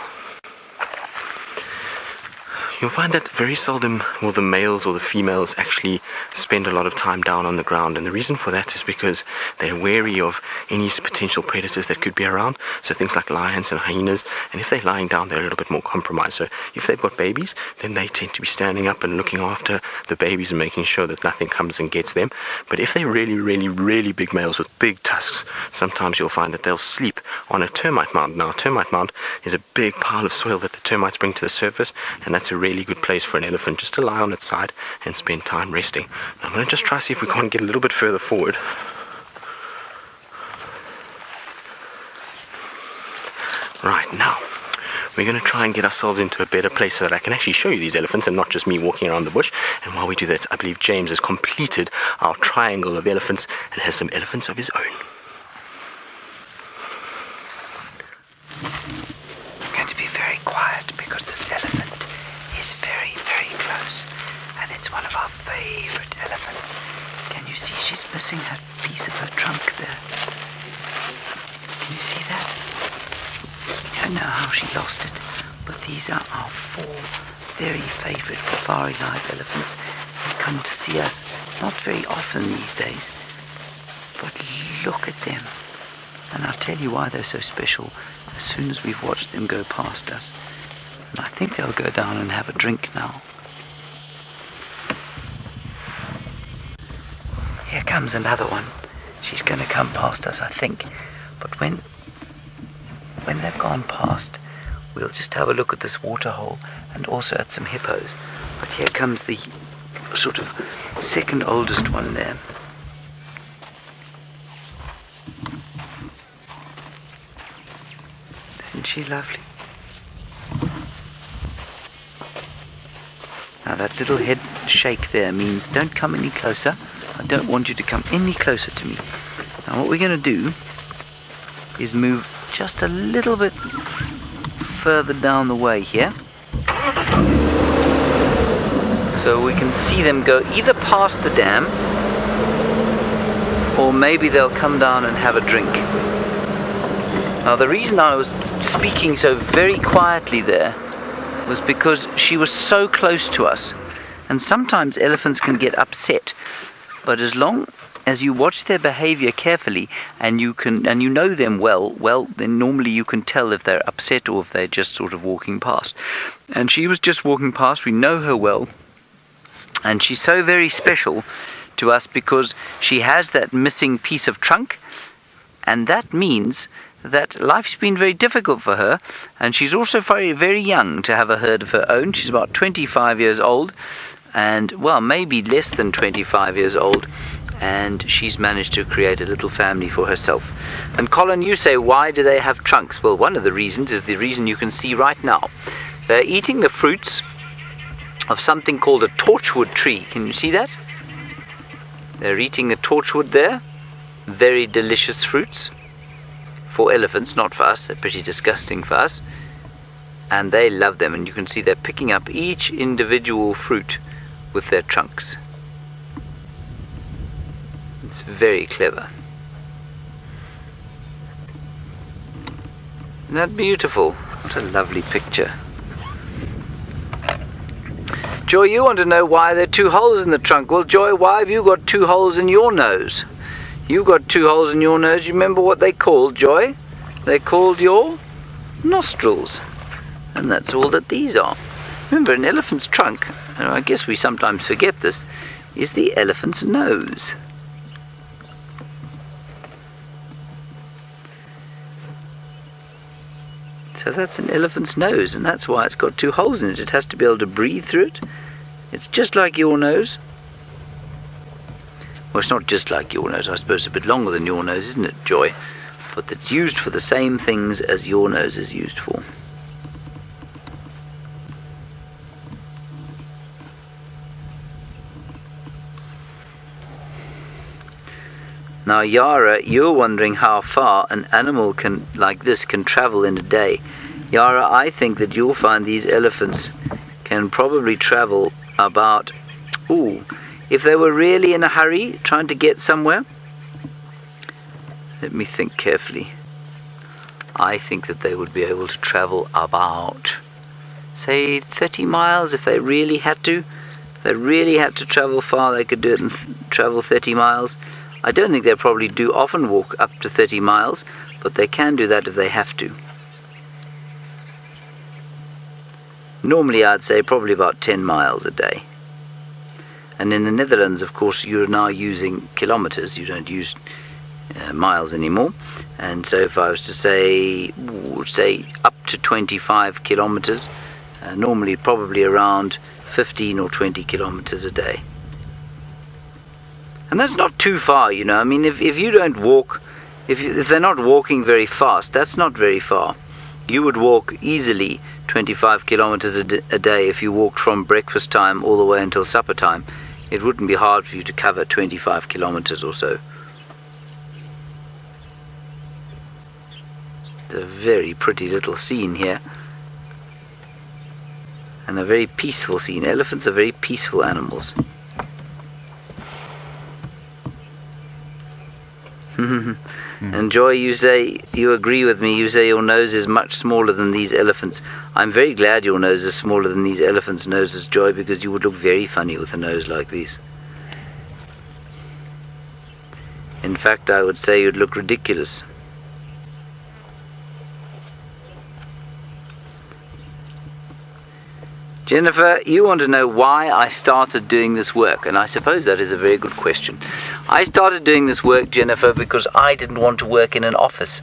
[SPEAKER 2] you'll find that very seldom will the males or the females actually spend a lot of time down on the ground, and the reason for that is because they're wary of any potential predators that could be around, so things like lions and hyenas, and if they're lying down, they're a little bit more compromised. So if they've got babies, then they tend to be standing up and looking after the babies and making sure that nothing comes and gets them. But if they're really big males with big tusks, sometimes you'll find that they'll sleep on a termite mound. Now, a termite mound is a big pile of soil that the termites bring to the surface, and that's a really good place for an elephant just to lie on its side and spend time resting. Now, I'm going to just try to see if we can't get a little bit further forward. Right, now we're going to try and get ourselves into a better place so that I can actually show you these elephants and not just me walking around the bush. And while we do that, I believe James has completed our triangle of elephants and has some elephants of his own.
[SPEAKER 5] I'm going to be very quiet because this elephant is very close, and it's one of our favorite elephants. Can you see she's missing that piece of her trunk there? Can you see that? I don't know how she lost it, but these are our 4 very favorite safari live elephants. They come to see us not very often these days, but look at them. And I'll tell you why they're so special as soon as we've watched them go past us. And I think they'll go down and have a drink now. Here comes another one. She's going to come past us, I think. But when they've gone past, we'll just have a look at this water hole and also at some hippos. But here comes the sort of second oldest one there. Isn't she lovely? Now that little head shake there means don't come any closer. I don't want you to come any closer to me. Now what we're going to do is move just a little bit further down the way here, so we can see them go either past the dam or maybe they'll come down and have a drink. Now the reason I was speaking so very quietly there was because she was so close to us, and sometimes elephants can get upset, but as long as you watch their behavior carefully and you know them well, then normally you can tell if they're upset or if they're just sort of walking past. And she was just walking past. We know her well, and she's so very special to us because she has that missing piece of trunk, and that means that life's been very difficult for her, and she's also very young to have a herd of her own. She's about 25 years old, and well, maybe less than 25 years old, and she's managed to create a little family for herself. And Colin, you say, why do they have trunks? Well, one of the reasons is the reason you can see right now. They're eating the fruits of something called a torchwood tree. Can you see that? They're eating the torchwood there. Very delicious fruits for elephants, not for us. They're pretty disgusting for us. And they love them, and you can see they're picking up each individual fruit with their trunks. It's very clever. Isn't that beautiful? What a lovely picture. Joy, you want to know why there are 2 holes in the trunk. Well, Joy, why have you got 2 holes in your nose? You've got 2 holes in your nose. You remember what they called, Joy? They're called your nostrils. And that's all that these are. Remember, an elephant's trunk, and I guess we sometimes forget this, is the elephant's nose. So that's an elephant's nose, and that's why it's got 2 holes in it. It has to be able to breathe through it. It's just like your nose. Well, it's not just like your nose. I suppose it's a bit longer than your nose, isn't it, Joy? But it's used for the same things as your nose is used for. Now, Yara, you're wondering how far an animal like this can travel in a day. Yara, I think that you'll find these elephants can probably travel about, if they were really in a hurry, trying to get somewhere. Let me think carefully. I think that they would be able to travel about say 30 miles if they really had to. If they really had to travel far, they could do it and travel 30 miles. I don't think they probably do often walk up to 30 miles, but they can do that if they have to. Normally I'd say probably about 10 miles a day. And in the Netherlands, of course, you're now using kilometers. You don't use miles anymore. And so if I was to say up to 25 kilometers, normally probably around 15 or 20 kilometers a day. And that's not too far, you know. I mean, if you don't walk, if they're not walking very fast, that's not very far. You would walk easily 25 kilometers a day if you walked from breakfast time all the way until supper time. It wouldn't be hard for you to cover 25 kilometers or so. It's a very pretty little scene here. And a very peaceful scene. Elephants are very peaceful animals. And Joy, you say, you agree with me, you say your nose is much smaller than these elephants. I'm very glad your nose is smaller than these elephants' noses, Joy, because you would look very funny with a nose like these. In fact, I would say you'd look ridiculous. Jennifer, you want to know why I started doing this work, and I suppose that is a very good question. I started doing this work, Jennifer, because I didn't want to work in an office,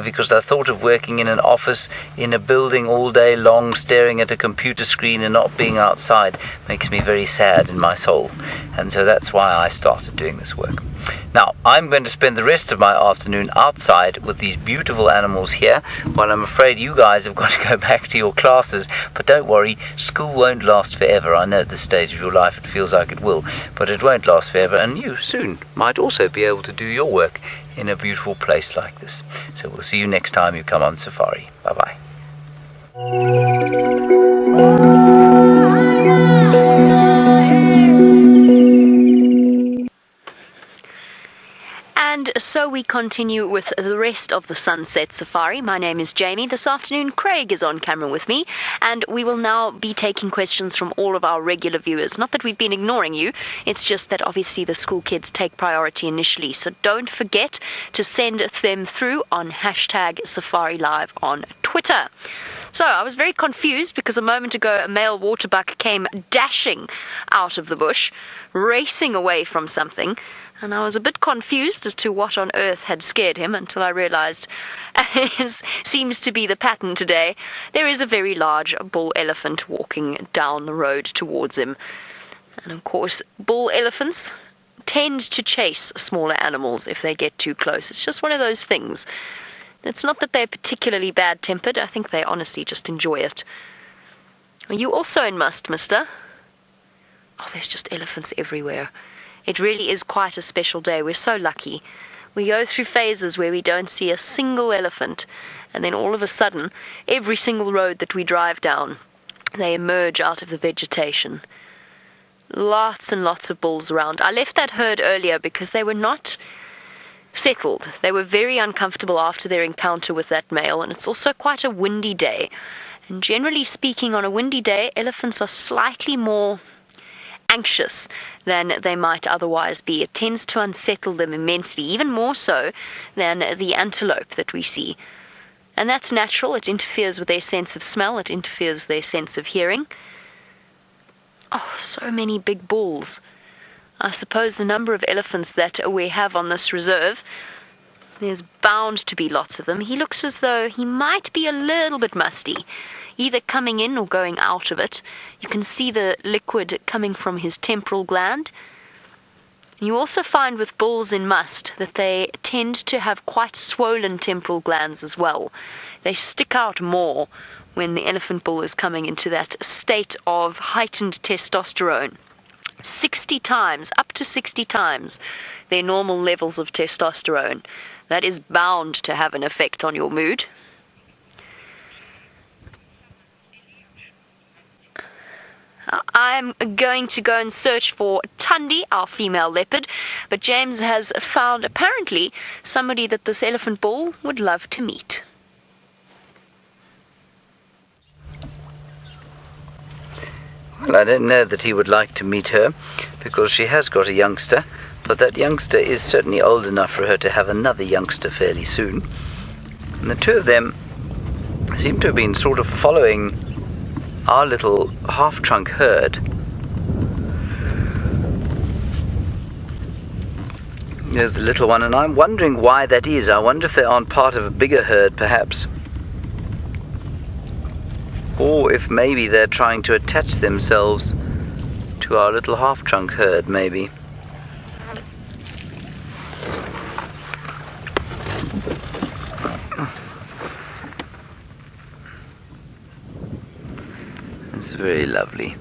[SPEAKER 5] because I thought of working in an office in a building all day long, staring at a computer screen and not being outside makes me very sad in my soul, and so that's why I started doing this work. Now, I'm going to spend the rest of my afternoon outside with these beautiful animals here, while I'm afraid you guys have got to go back to your classes, but don't worry, school won't last forever. I know at this stage of your life it feels like it will, but it won't last forever, and you soon might also be able to do your work in a beautiful place like this. So we'll see you next time you come on safari. Bye-bye.
[SPEAKER 4] And so we continue with the rest of the Sunset Safari. My name is Jamie. This afternoon, Craig is on camera with me, and we will now be taking questions from all of our regular viewers. Not that we've been ignoring you, it's just that obviously the school kids take priority initially, so don't forget to send them through on #SafariLive on Twitter. So I was very confused because a moment ago a male waterbuck came dashing out of the bush, racing away from something, and I was a bit confused as to what on earth had scared him until I realized, as seems to be the pattern today, there is a very large bull elephant walking down the road towards him. And of course, bull elephants tend to chase smaller animals if they get too close. It's just one of those things. It's not that they're particularly bad-tempered. I think they honestly just enjoy it. Are you also in Must, mister? Oh, there's just elephants everywhere. It really is quite a special day. We're so lucky. We go through phases where we don't see a single elephant, and then all of a sudden, every single road that we drive down, they emerge out of the vegetation. Lots and lots of bulls around. I left that herd earlier because they were not settled. They were very uncomfortable after their encounter with that male, and it's also quite a windy day. And generally speaking, on a windy day, elephants are slightly more anxious than they might otherwise be. It tends to unsettle them immensely, even more so than the antelope that we see. And that's natural. It interferes with their sense of smell. It interferes with their sense of hearing. Oh, so many big bulls. I suppose the number of elephants that we have on this reserve, there's bound to be lots of them. He looks as though he might be a little bit musty, either coming in or going out of it. You can see the liquid coming from his temporal gland. You also find with bulls in must that they tend to have quite swollen temporal glands as well. They stick out more when the elephant bull is coming into that state of heightened testosterone. 60 times, up to 60 times, their normal levels of testosterone. That is bound to have an effect on your mood. I'm going to go and search for Tundi, our female leopard, but James has found apparently somebody that this elephant bull would love to meet.
[SPEAKER 5] Well, I don't know that he would like to meet her, because she has got a youngster, but that youngster is certainly old enough for her to have another youngster fairly soon. And the two of them seem to have been sort of following our little half-trunk herd. There's the little one, and I'm wondering why that is. I wonder if they aren't part of a bigger herd, perhaps. Or if maybe they're trying to attach themselves to our little half-trunk herd, maybe. It's very lovely.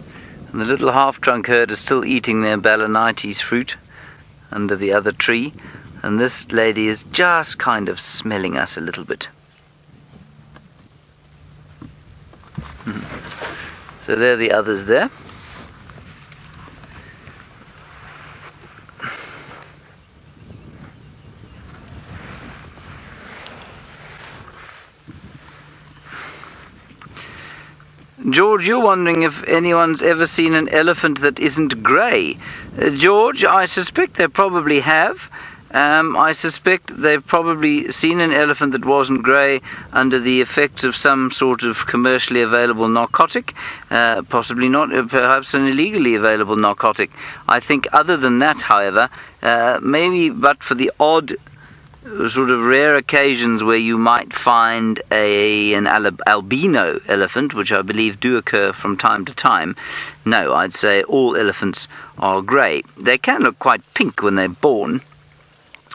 [SPEAKER 5] And the little half-trunk herd is still eating their balanites fruit under the other tree, and this lady is just kind of smelling us a little bit. So there are the others there. George, you're wondering if anyone's ever seen an elephant that isn't grey. George, I suspect they probably have. I suspect they've probably seen an elephant that wasn't grey under the effects of some sort of commercially available narcotic, possibly not, perhaps an illegally available narcotic. I think other than that, however, maybe but for the odd sort of rare occasions where you might find an albino elephant, which I believe do occur from time to time, no, I'd say all elephants are grey. They can look quite pink when they're born,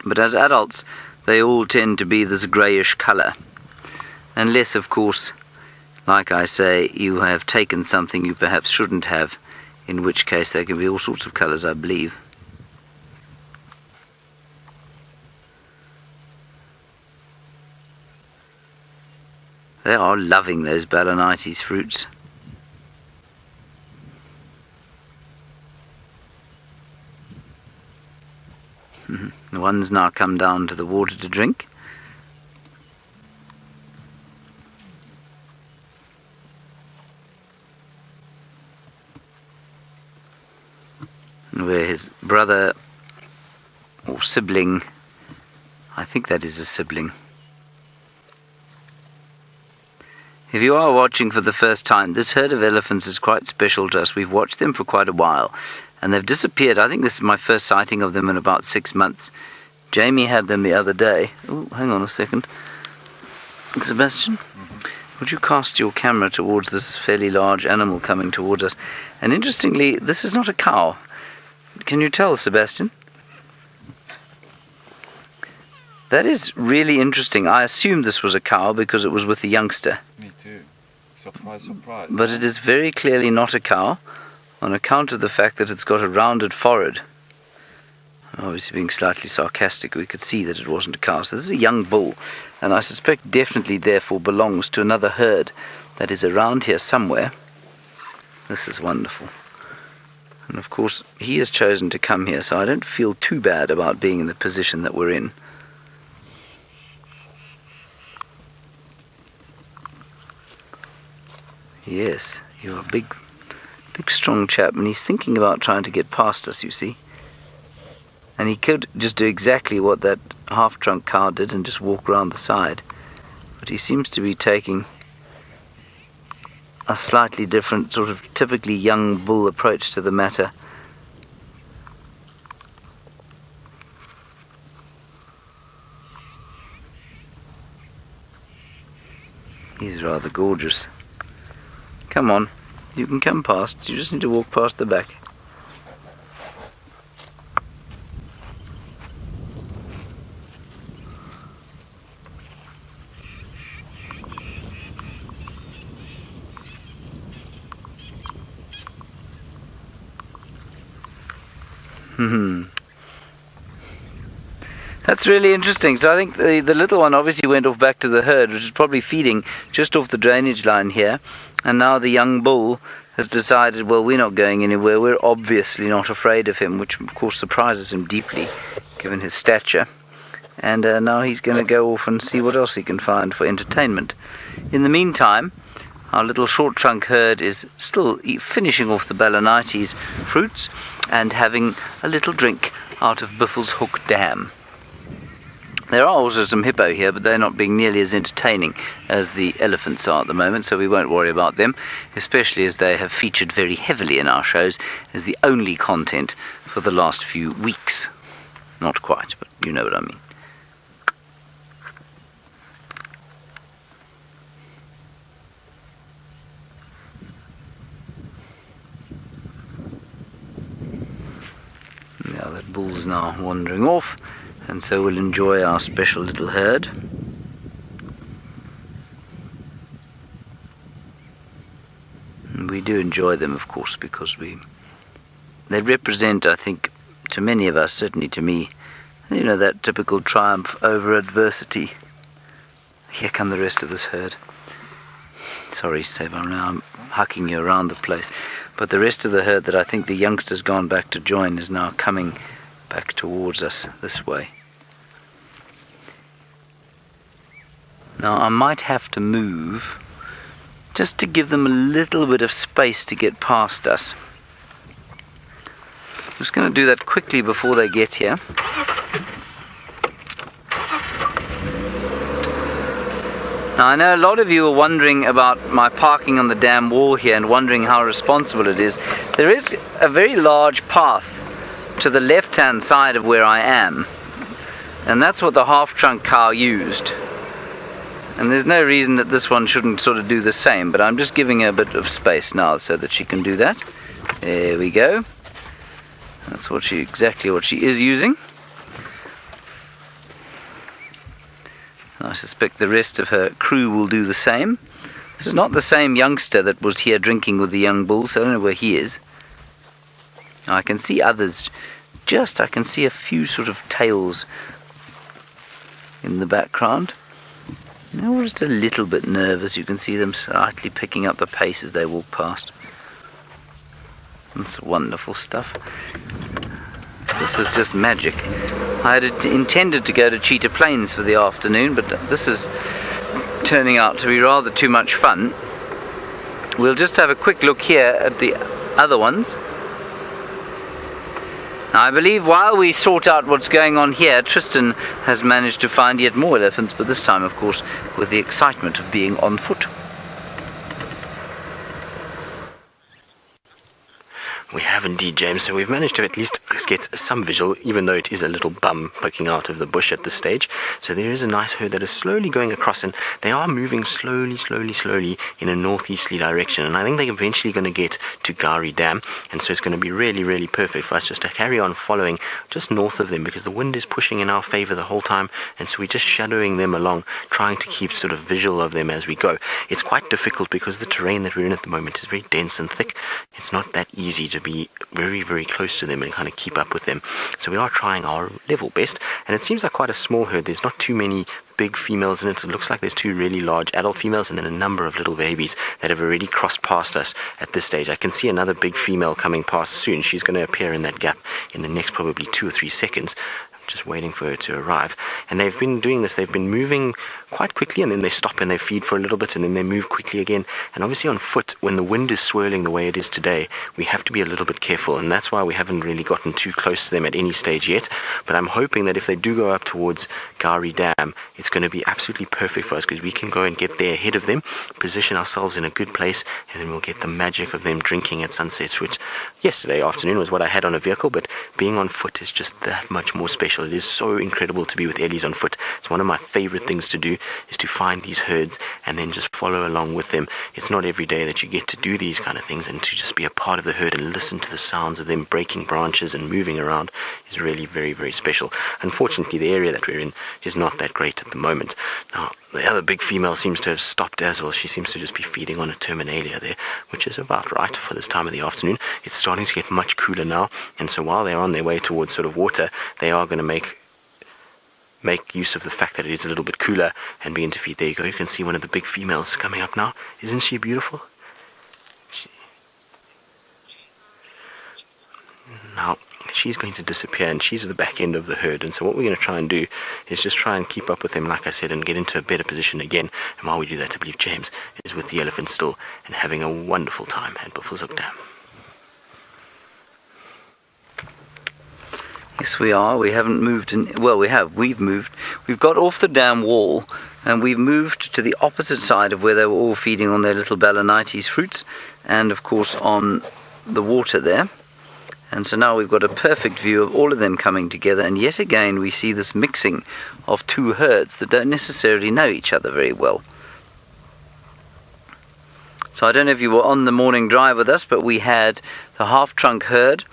[SPEAKER 5] but as adults they all tend to be this greyish colour. Unless, of course, like I say, you have taken something you perhaps shouldn't have, in which case they can be all sorts of colours, I believe. They are loving those balanites fruits. The one's now come down to the water to drink. And where his brother or sibling, I think that is a sibling. If you are watching for the first time, this herd of elephants is quite special to us. We've watched them for quite a while, and they've disappeared. I think this is my first sighting of them in about 6 months. Jamie had them the other day. Oh, hang on a second. Sebastian, would you cast your camera towards this fairly large animal coming towards us? And interestingly, this is not a cow. Can you tell, Sebastian? That is really interesting. I assumed this was a cow because it was with a youngster.
[SPEAKER 6] Me too. Surprise, surprise.
[SPEAKER 5] But it is very clearly not a cow, on account of the fact that it's got a rounded forehead. Obviously being slightly sarcastic, we could see that it wasn't a cow. So this is a young bull, and I suspect definitely therefore belongs to another herd that is around here somewhere. This is wonderful. And of course he has chosen to come here, so I don't feel too bad about being in the position that we're in. Yes, you're a big strong chap, and he's thinking about trying to get past us, you see. And he could just do exactly what that half-trunk cow did and just walk around the side. But he seems to be taking a slightly different, sort of typically young bull approach to the matter. He's rather gorgeous. Come on, you can come past. You just need to walk past the back. That's really interesting. So I think the little one obviously went off back to the herd, which is probably feeding just off the drainage line here. And now the young bull has decided, well, we're not going anywhere. We're obviously not afraid of him, which of course surprises him deeply, given his stature. And now he's going to go off and see what else he can find for entertainment. In the meantime, Our little short trunk herd is still finishing off the Balanites fruits and having a little drink out of Biffle's Hook Dam. There are also some hippo here, but they're not being nearly as entertaining as the elephants are at the moment, so we won't worry about them, especially as they have featured very heavily in our shows as the only content for the last few weeks. Not quite, but you know what I mean. Now that bull's now wandering off, and so we'll enjoy our special little herd. And we do enjoy them, of course, because they represent, I think, to many of us, certainly to me, you know, that typical triumph over adversity. Here come the rest of this herd. Sorry, Savannah, I'm hucking you around the place. But the rest of the herd that I think the youngster's gone back to join is now coming back towards us this way. Now I might have to move just to give them a little bit of space to get past us. I'm just going to do that quickly before they get here. Now I know a lot of you are wondering about my parking on the dam wall here and wondering how responsible it is. There is a very large path to the left hand side of where I am, and that's what the half trunk cow used. And there's no reason that this one shouldn't sort of do the same, but I'm just giving her a bit of space now so that she can do that. There we go. That's exactly what she is using. I suspect the rest of her crew will do the same. This is not the same youngster that was here drinking with the young bull, so I don't know where he is. I can see others, I can see a few sort of tails in the background. They're just a little bit nervous. You can see them slightly picking up the pace as they walk past. That's wonderful stuff. This is just magic. I had intended to go to Cheetah Plains for the afternoon, but this is turning out to be rather too much fun. We'll just have a quick look here at the other ones. Now, I believe while we sort out what's going on here, Tristan has managed to find yet more elephants, but this time, of course, with the excitement of being on foot.
[SPEAKER 2] We have indeed, James, so we've managed to at least get some visual, even though it is a little bum poking out of the bush at this stage. So there is a nice herd that is slowly going across, and they are moving slowly in a northeasterly direction, and I think they're eventually going to get to Gari Dam, and so it's going to be really perfect for us just to carry on following just north of them, because the wind is pushing in our favor the whole time, and so we're just shadowing them along, trying to keep sort of visual of them as we go. It's quite difficult because the terrain that we're in at the moment is very dense and thick. It's not that easy to be very close to them and kind of keep up with them. So we are trying our level best, and it seems like quite a small herd. There's not too many big females in it. It looks like there's two really large adult females and then a number of little babies that have already crossed past us at this stage. I can see another big female coming past soon. She's going to appear in that gap in the next probably 2 or 3 seconds. Just waiting for her to arrive. And they've been doing this, they've been moving quite quickly, and then they stop and they feed for a little bit, and then they move quickly again. And obviously on foot, when the wind is swirling the way it is today, we have to be a little bit careful, and that's why we haven't really gotten too close to them at any stage yet. But I'm hoping that if they do go up towards Gari Dam, it's going to be absolutely perfect for us, because we can go and get there ahead of them, position ourselves in a good place, and then we'll get the magic of them drinking at sunset, which yesterday afternoon was what I had on a vehicle, but being on foot is just that much more special. It is so incredible to be with Ellies on foot. It's one of my favorite things to do, is to find these herds and then just follow along with them. It's not every day that you get to do these kind of things, and to just be a part of the herd and listen to the sounds of them breaking branches and moving around is really very special. Unfortunately, the area that we're in is not that great at the moment. Now, the other big female seems to have stopped as well. She seems to just be feeding on a terminalia there, which is about right for this time of the afternoon. It's starting to get much cooler now, and so while they're on their way towards sort of water, they are going to make use of the fact that it is a little bit cooler and begin to feed. There you go. You can see one of the big females coming up now. Isn't she beautiful? Now, she's going to disappear, and she's at the back end of the herd. And so what we're going to try and do is just try and keep up with them, like I said, and get into a better position again. And while we do that, I believe James is with the elephant still and having a wonderful time at Buffelshoek Dam.
[SPEAKER 5] Yes, we are. We haven't moved well, we have. We've moved. We've got off the dam wall, and we've moved to the opposite side of where they were all feeding on their little balanites fruits, and of course on the water there. And so now we've got a perfect view of all of them coming together, and yet again we see this mixing of two herds that don't necessarily know each other very well. So I don't know if you were on the morning drive with us, but we had the half-trunk herd,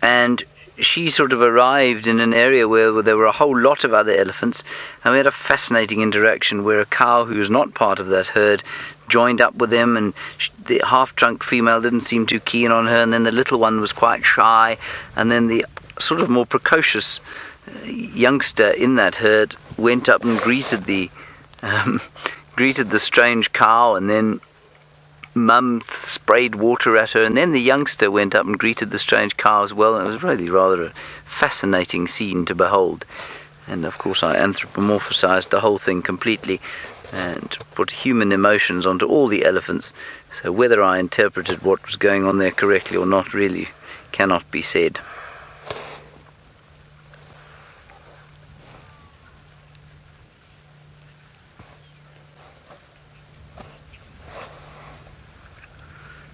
[SPEAKER 5] and she sort of arrived in an area where there were a whole lot of other elephants, and we had a fascinating interaction where a cow who was not part of that herd joined up with them, and the half-trunk female didn't seem too keen on her, and then the little one was quite shy, and then the sort of more precocious youngster in that herd went up and greeted the strange cow, and then Mum sprayed water at her, and then the youngster went up and greeted the strange cow as well, and it was really rather a fascinating scene to behold. And of course I anthropomorphized the whole thing completely and put human emotions onto all the elephants, so whether I interpreted what was going on there correctly or not really cannot be said.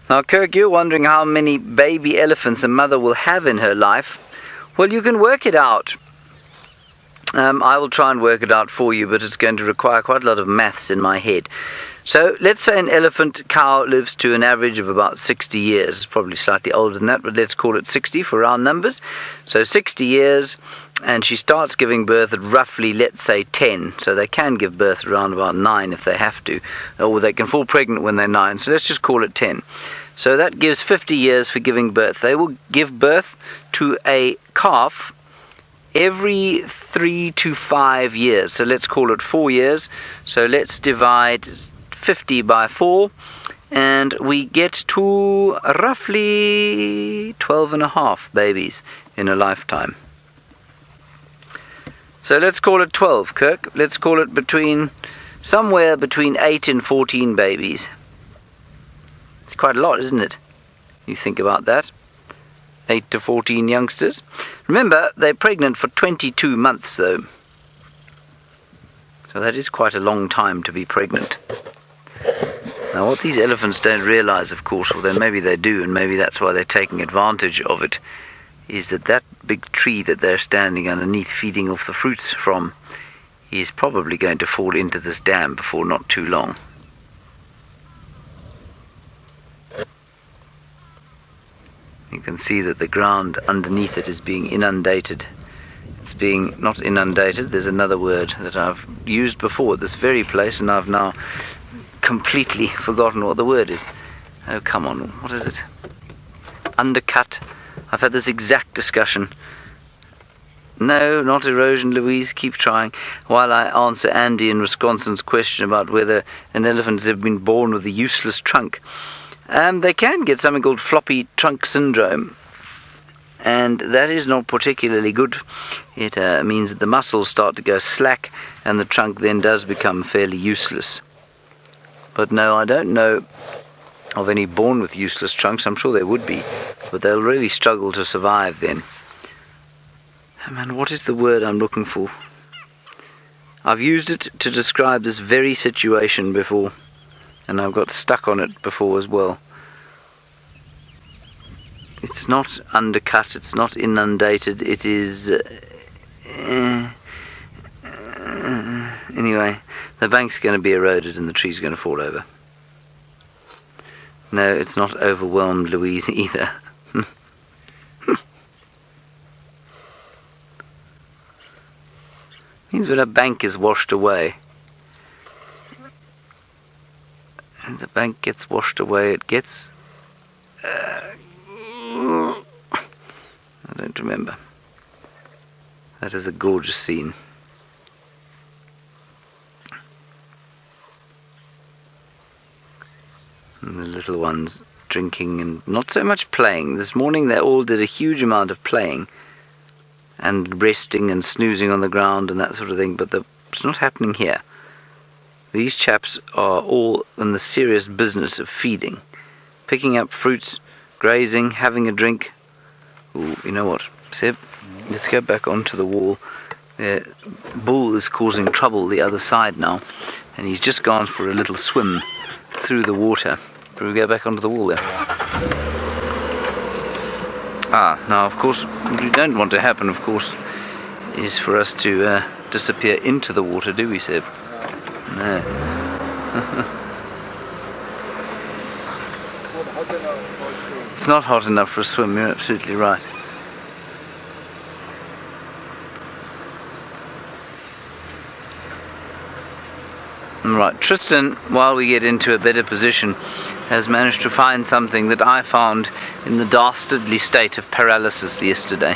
[SPEAKER 5] Now, Kirk, you're wondering how many baby elephants a mother will have in her life. Well, you can work it out. I will try and work it out for you, but it's going to require quite a lot of maths in my head. So, let's say an elephant cow lives to an average of about 60 years. It's probably slightly older than that, but let's call it 60 for round numbers. So, 60 years, and she starts giving birth at roughly, let's say, 10. So they can give birth around about 9 if they have to, or they can fall pregnant when they're 9. So let's just call it 10. So that gives 50 years for giving birth. They will give birth to a calf every 3 to 5 years. So let's call it 4 years. So let's divide 50 by 4, and we get to roughly 12.5 babies in a lifetime. So let's call it 12, Kirk. Let's call it somewhere between 8 and 14 babies. It's quite a lot, isn't it? You think about that. 8 to 14 youngsters. Remember, they're pregnant for 22 months, though. So that is quite a long time to be pregnant. Now, what these elephants don't realize, of course, or then maybe they do, and maybe that's why they're taking advantage of it, is that big tree that they're standing underneath feeding off the fruits from is probably going to fall into this dam before not too long. You can see that the ground underneath it is being inundated. It's being not inundated, there's another word that I've used before at this very place, and I've now completely forgotten what the word is. Oh, come on, what is it? Undercut. I've had this exact discussion. No, not erosion, Louise. Keep trying. While I answer Andy in Wisconsin's question about whether an elephant has been born with a useless trunk. They can get something called floppy trunk syndrome, and that is not particularly good. It means that the muscles start to go slack, and the trunk then does become fairly useless. But no, I don't know of any born with useless trunks. I'm sure there would be, but they'll really struggle to survive then. Oh man, what is the word I'm looking for? I've used it to describe this very situation before, and I've got stuck on it before as well. It's not undercut, it's not inundated, it is... Anyway, the bank's going to be eroded and the tree's going to fall over. No, it's not overwhelmed, Louise, either. Means when a bank is washed away, and the bank gets washed away, it gets... I don't remember. That is a gorgeous scene. And the little ones drinking and not so much playing. This morning they all did a huge amount of playing, and resting and snoozing on the ground and that sort of thing, but it's not happening here. These chaps are all in the serious business of feeding, picking up fruits, grazing, having a drink. Ooh, you know what, Seb? Let's go back onto the wall. The bull is causing trouble the other side now, and he's just gone for a little swim through the water. But we go back onto the wall there. Now of course, what we don't want to happen, of course, is for us to disappear into the water, do we, Seb? No. It's not hot enough for a swim, you're absolutely right. Right, Tristan, while we get into a better position, has managed to find something that I found in the dastardly state of paralysis yesterday.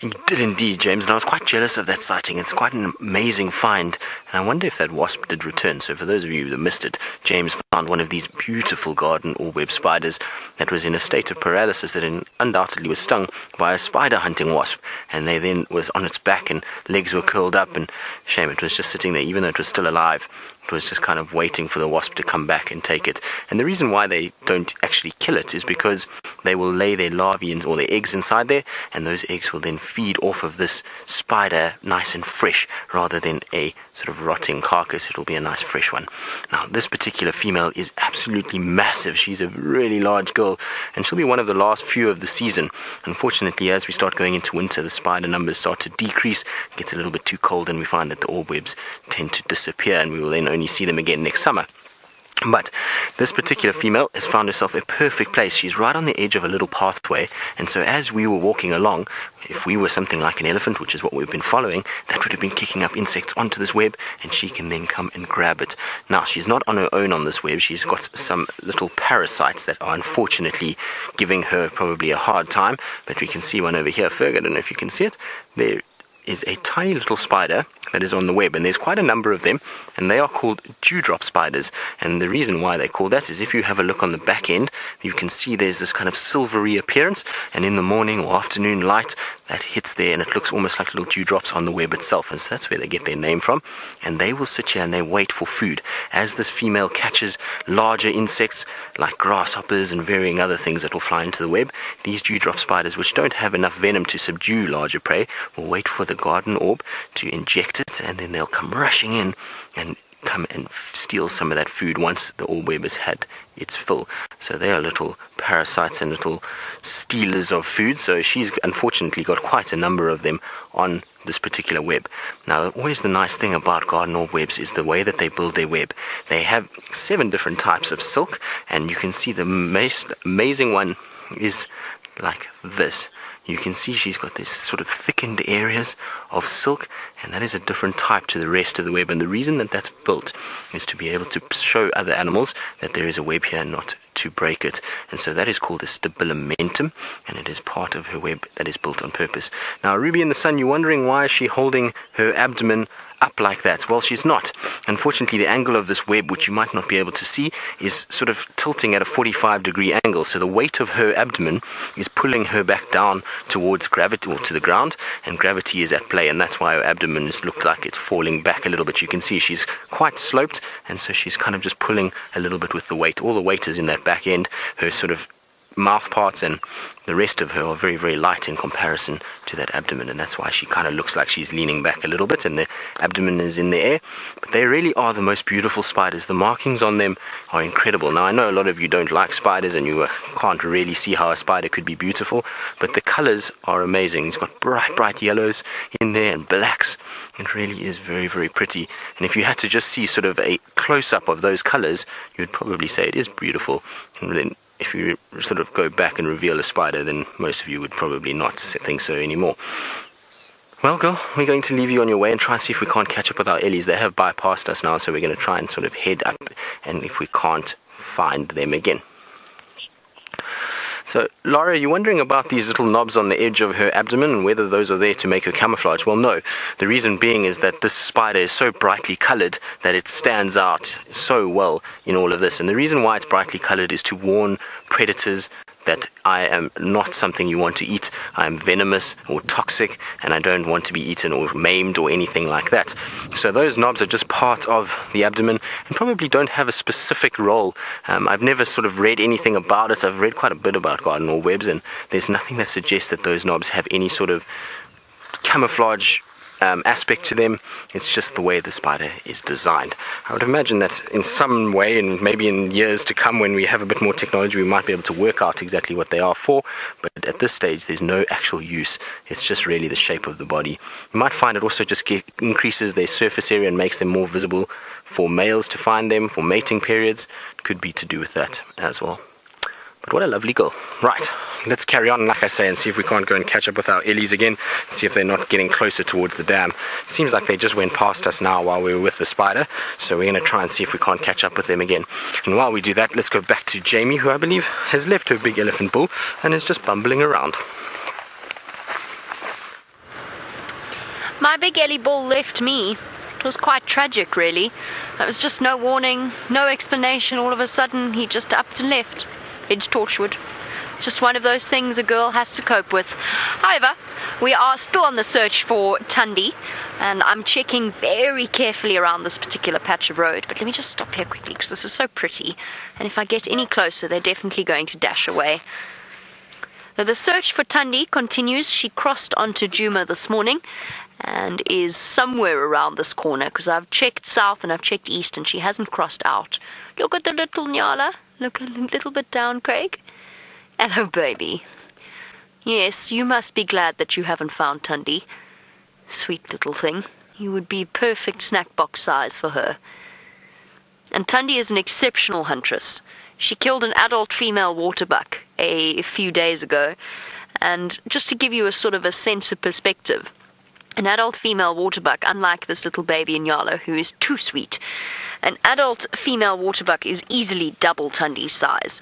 [SPEAKER 2] You did indeed, James, and I was quite jealous of that sighting. It's quite an amazing find, and I wonder if that wasp did return. So for those of you that missed it, James found one of these beautiful garden orb spiders that was in a state of paralysis that undoubtedly was stung by a spider hunting wasp, and they then was on its back and legs were curled up, and shame it was just sitting there, even though it was still alive. It was just kind of waiting for the wasp to come back and take it. And the reason why they don't actually kill it is because they will lay their larvae or their eggs inside there, and those eggs will then feed off of this spider nice and fresh, rather than a sort of rotting carcass. It'll be a nice fresh one. Now, this particular female is absolutely massive. She's a really large girl, and she'll be one of the last few of the season. Unfortunately, as we start going into winter, the spider numbers start to decrease. It gets a little bit too cold, and we find that the orb webs tend to disappear, and we will then only see them again next summer. But this particular female has found herself a perfect place. She's right on the edge of a little pathway, and so as we were walking along, if we were something like an elephant, which is what we've been following, that would have been kicking up insects onto this web, and she can then come and grab it. Now, she's not on her own on this web. She's got some little parasites that are unfortunately giving her probably a hard time, but we can see one over here. Ferg, I don't know if you can see it. There is a tiny little spider that is on the web, and there's quite a number of them, and they are called dewdrop spiders. And the reason why they're called that is if you have a look on the back end, you can see there's this kind of silvery appearance, and in the morning or afternoon light that hits there, and it looks almost like little dewdrops on the web itself, and so that's where they get their name from. And they will sit here and they wait for food. As this female catches larger insects like grasshoppers and varying other things that will fly into the web, these dewdrop spiders, which don't have enough venom to subdue larger prey, will wait for the garden orb to inject it, and then they'll come rushing in and come and steal some of that food once the orb web has had its fill. So they are little parasites and little stealers of food. So she's unfortunately got quite a number of them on this particular web. Now, always the nice thing about garden orb webs is the way that they build their web. They have 7 different types of silk, and you can see the most amazing one is like this. You can see she's got this sort of thickened areas of silk, and that is a different type to the rest of the web. And the reason that that's built is to be able to show other animals that there is a web here, not to break it. And so that is called a stabilimentum, and it is part of her web that is built on purpose. Now, Ruby in the Sun, you're wondering why is she holding her abdomen up like that? Well, she's not. Unfortunately, the angle of this web, which you might not be able to see, is sort of tilting at a 45-degree angle. So the weight of her abdomen is pulling her back down towards gravity, or to the ground, and gravity is at play, and that's why her abdomen looks like it's falling back a little bit. You can see she's quite sloped, and so she's kind of just pulling a little bit with the weight. All the weight is in that back end. Her sort of mouth parts and the rest of her are very, very light in comparison to that abdomen, and that's why she kind of looks like she's leaning back a little bit and the abdomen is in the air. But they really are the most beautiful spiders. The markings on them are incredible. Now, I know a lot of you don't like spiders and you can't really see how a spider could be beautiful, but the colors are amazing. It's got bright yellows in there and blacks. It really is very, very pretty. And if you had to just see sort of a close-up of those colors, you would probably say it is beautiful. And then if you sort of go back and reveal a spider, then most of you would probably not think so anymore. Well, girl, we're going to leave you on your way and try and see if we can't catch up with our Ellies. They have bypassed us now, so we're going to try and sort of head up, and if we can't, find them again. So, Laura, you're wondering about these little knobs on the edge of her abdomen and whether those are there to make her camouflage. Well, no. The reason being is that this spider is so brightly colored that it stands out so well in all of this. And the reason why it's brightly colored is to warn predators that I am not something you want to eat. I am venomous or toxic, and I don't want to be eaten or maimed or anything like that. So those knobs are just part of the abdomen and probably don't have a specific role. I've never sort of read anything about it. I've read quite a bit about garden or webs, and there's nothing that suggests that those knobs have any sort of camouflage aspect to them. It's just the way the spider is designed. I would imagine that in some way, and maybe in years to come when we have a bit more technology, we might be able to work out exactly what they are for, but at this stage there's no actual use. It's just really the shape of the body. You might find it also just increases their surface area and makes them more visible for males to find them for mating periods. It could be to do with that as well. But what a lovely girl. Right, let's carry on, like I say, and see if we can't go and catch up with our Ellies again, and see if they're not getting closer towards the dam. It seems like they just went past us now while we were with the spider, so we're going to try and see if we can't catch up with them again. And while we do that, let's go back to Jamie, who I believe has left her big elephant bull and is just bumbling around.
[SPEAKER 4] My big Ellie bull left me. It was quite tragic, really. There was just no warning, no explanation. All of a sudden, he just upped and left. Heads torchwood. Just one of those things a girl has to cope with. However, we are still on the search for Tundi, and I'm checking very carefully around this particular patch of road. But let me just stop here quickly, because this is so pretty, and if I get any closer, they're definitely going to dash away. Now, the search for Tundi continues. She crossed onto Djuma this morning and is somewhere around this corner, because I've checked south and I've checked east, and she hasn't crossed out. Look at the little Nyala. Look a little bit down, Craig. Hello, baby. Yes, you must be glad that you haven't found Tundi. Sweet little thing. You would be perfect snack box size for her. And Tundi is an exceptional huntress. She killed an adult female waterbuck a few days ago. And just to give you a sort of a sense of perspective, an adult female waterbuck, unlike this little baby Nyala, who is too sweet, an adult female waterbuck is easily double Tundi's size,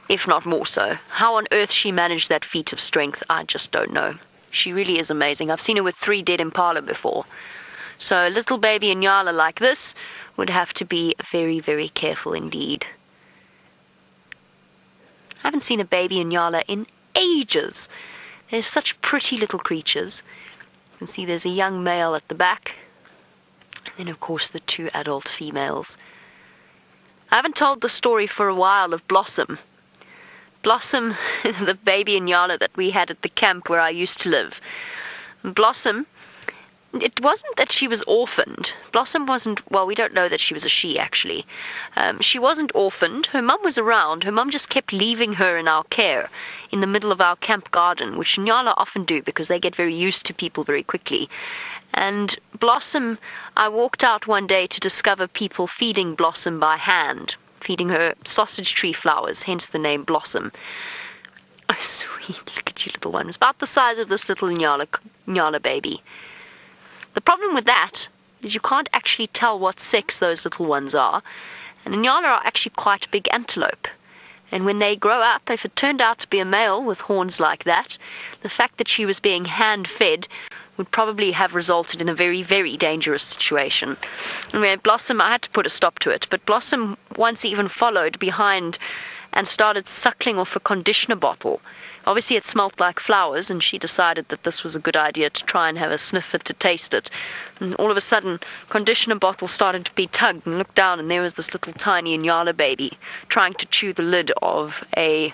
[SPEAKER 4] if not more so. How on earth she managed that feat of strength, I just don't know. She really is amazing. I've seen her with 3 dead impala before. So a little baby Nyala like this would have to be very, very careful indeed. I haven't seen a baby Nyala in ages. They're such pretty little creatures. You can see there's a young male at the back. And then, of course, the 2 adult females. I haven't told the story for a while of Blossom. Blossom, the baby Nyala that we had at the camp where I used to live. Blossom, it wasn't that she was orphaned. Blossom wasn't, well, we don't know that she was a she, actually. She wasn't orphaned. Her mum was around. Her mum just kept leaving her in our care in the middle of our camp garden, which Nyala often do because they get very used to people very quickly. And Blossom, I walked out one day to discover people feeding Blossom by hand, feeding her sausage tree flowers, hence the name Blossom. Oh, sweet, look at you, little one. It's about the size of this little Nyala baby. The problem with that is you can't actually tell what sex those little ones are, and the Nyala are actually quite a big antelope. And when they grow up, if it turned out to be a male with horns like that, the fact that she was being hand-fed would probably have resulted in a very, very dangerous situation. Anyway, Blossom, I had to put a stop to it, but Blossom once even followed behind and started suckling off a conditioner bottle. Obviously it smelt like flowers, and she decided that this was a good idea to try and have a sniff it, to taste it. And all of a sudden, conditioner bottle started to be tugged, and looked down, and there was this little tiny Nyala baby trying to chew the lid of a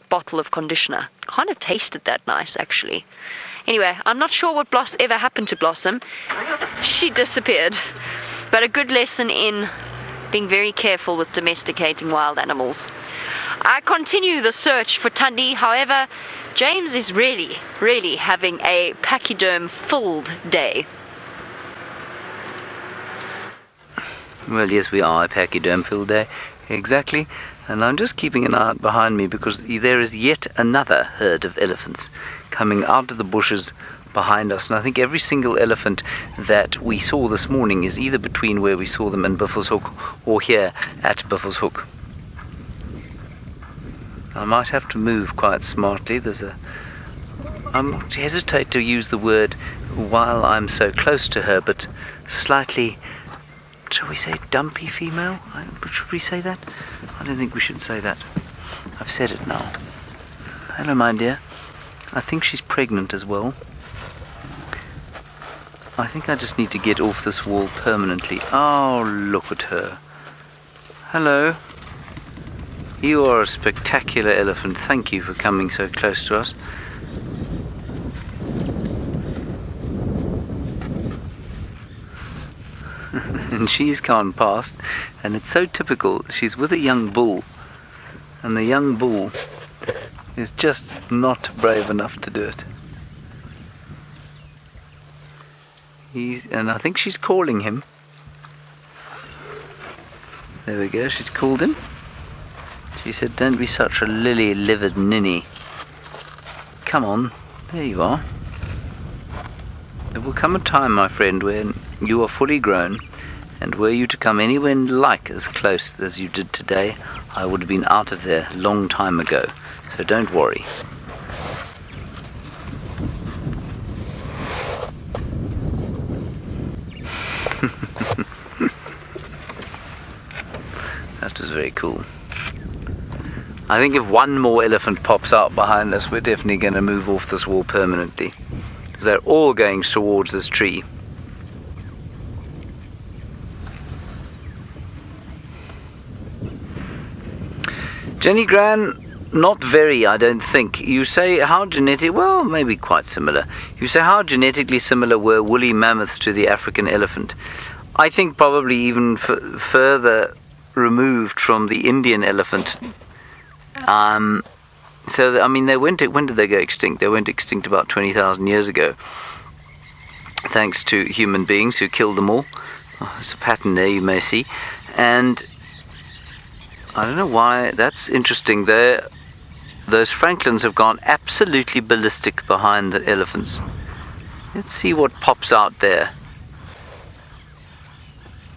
[SPEAKER 4] bottle of conditioner. Kind of tasted that nice, actually. Anyway, I'm not sure what ever happened to Blossom. She disappeared. But a good lesson in being very careful with domesticating wild animals. I continue the search for Tundi. However, James is really, really having a pachyderm-filled day.
[SPEAKER 5] Well, yes, we are a pachyderm-filled day. Exactly. And I'm just keeping an eye out behind me because there is yet another herd of elephants coming out of the bushes behind us. And I think every single elephant that we saw this morning is either between where we saw them in Buffelshoek or here at Buffelshoek. I might have to move quite smartly. I hesitate to use the word while I'm so close to her, but slightly, shall we say dumpy female? Should we say that? I don't think we should say that. I've said it now. Hello, my dear. I think she's pregnant as well. I think I just need to get off this wall permanently. Oh, look at her. Hello. You are a spectacular elephant. Thank you for coming so close to us. And she's gone past, and it's so typical. She's with a young bull, and the young bull is just not brave enough to do it. And I think she's calling him. There we go, she's called him. She said, "Don't be such a lily-livered ninny. Come on." There you are. There will come a time, my friend, when you are fully grown, and were you to come anywhere like as close as you did today, I would have been out of there a long time ago. So don't worry. That was very cool. I think if one more elephant pops out behind us, we're definitely going to move off this wall permanently. They're all going towards this tree. Jenny Gran, not very, I don't think. You say how genetic, well, maybe quite similar. You say how genetically similar were woolly mammoths to the African elephant? I think probably even further removed from the Indian elephant. So, I mean, when did they go extinct? They went extinct about 20,000 years ago, thanks to human beings who killed them all. Oh, there's a pattern there you may see. And I don't know why, that's interesting. Those francolins have gone absolutely ballistic behind the elephants. Let's see what pops out there.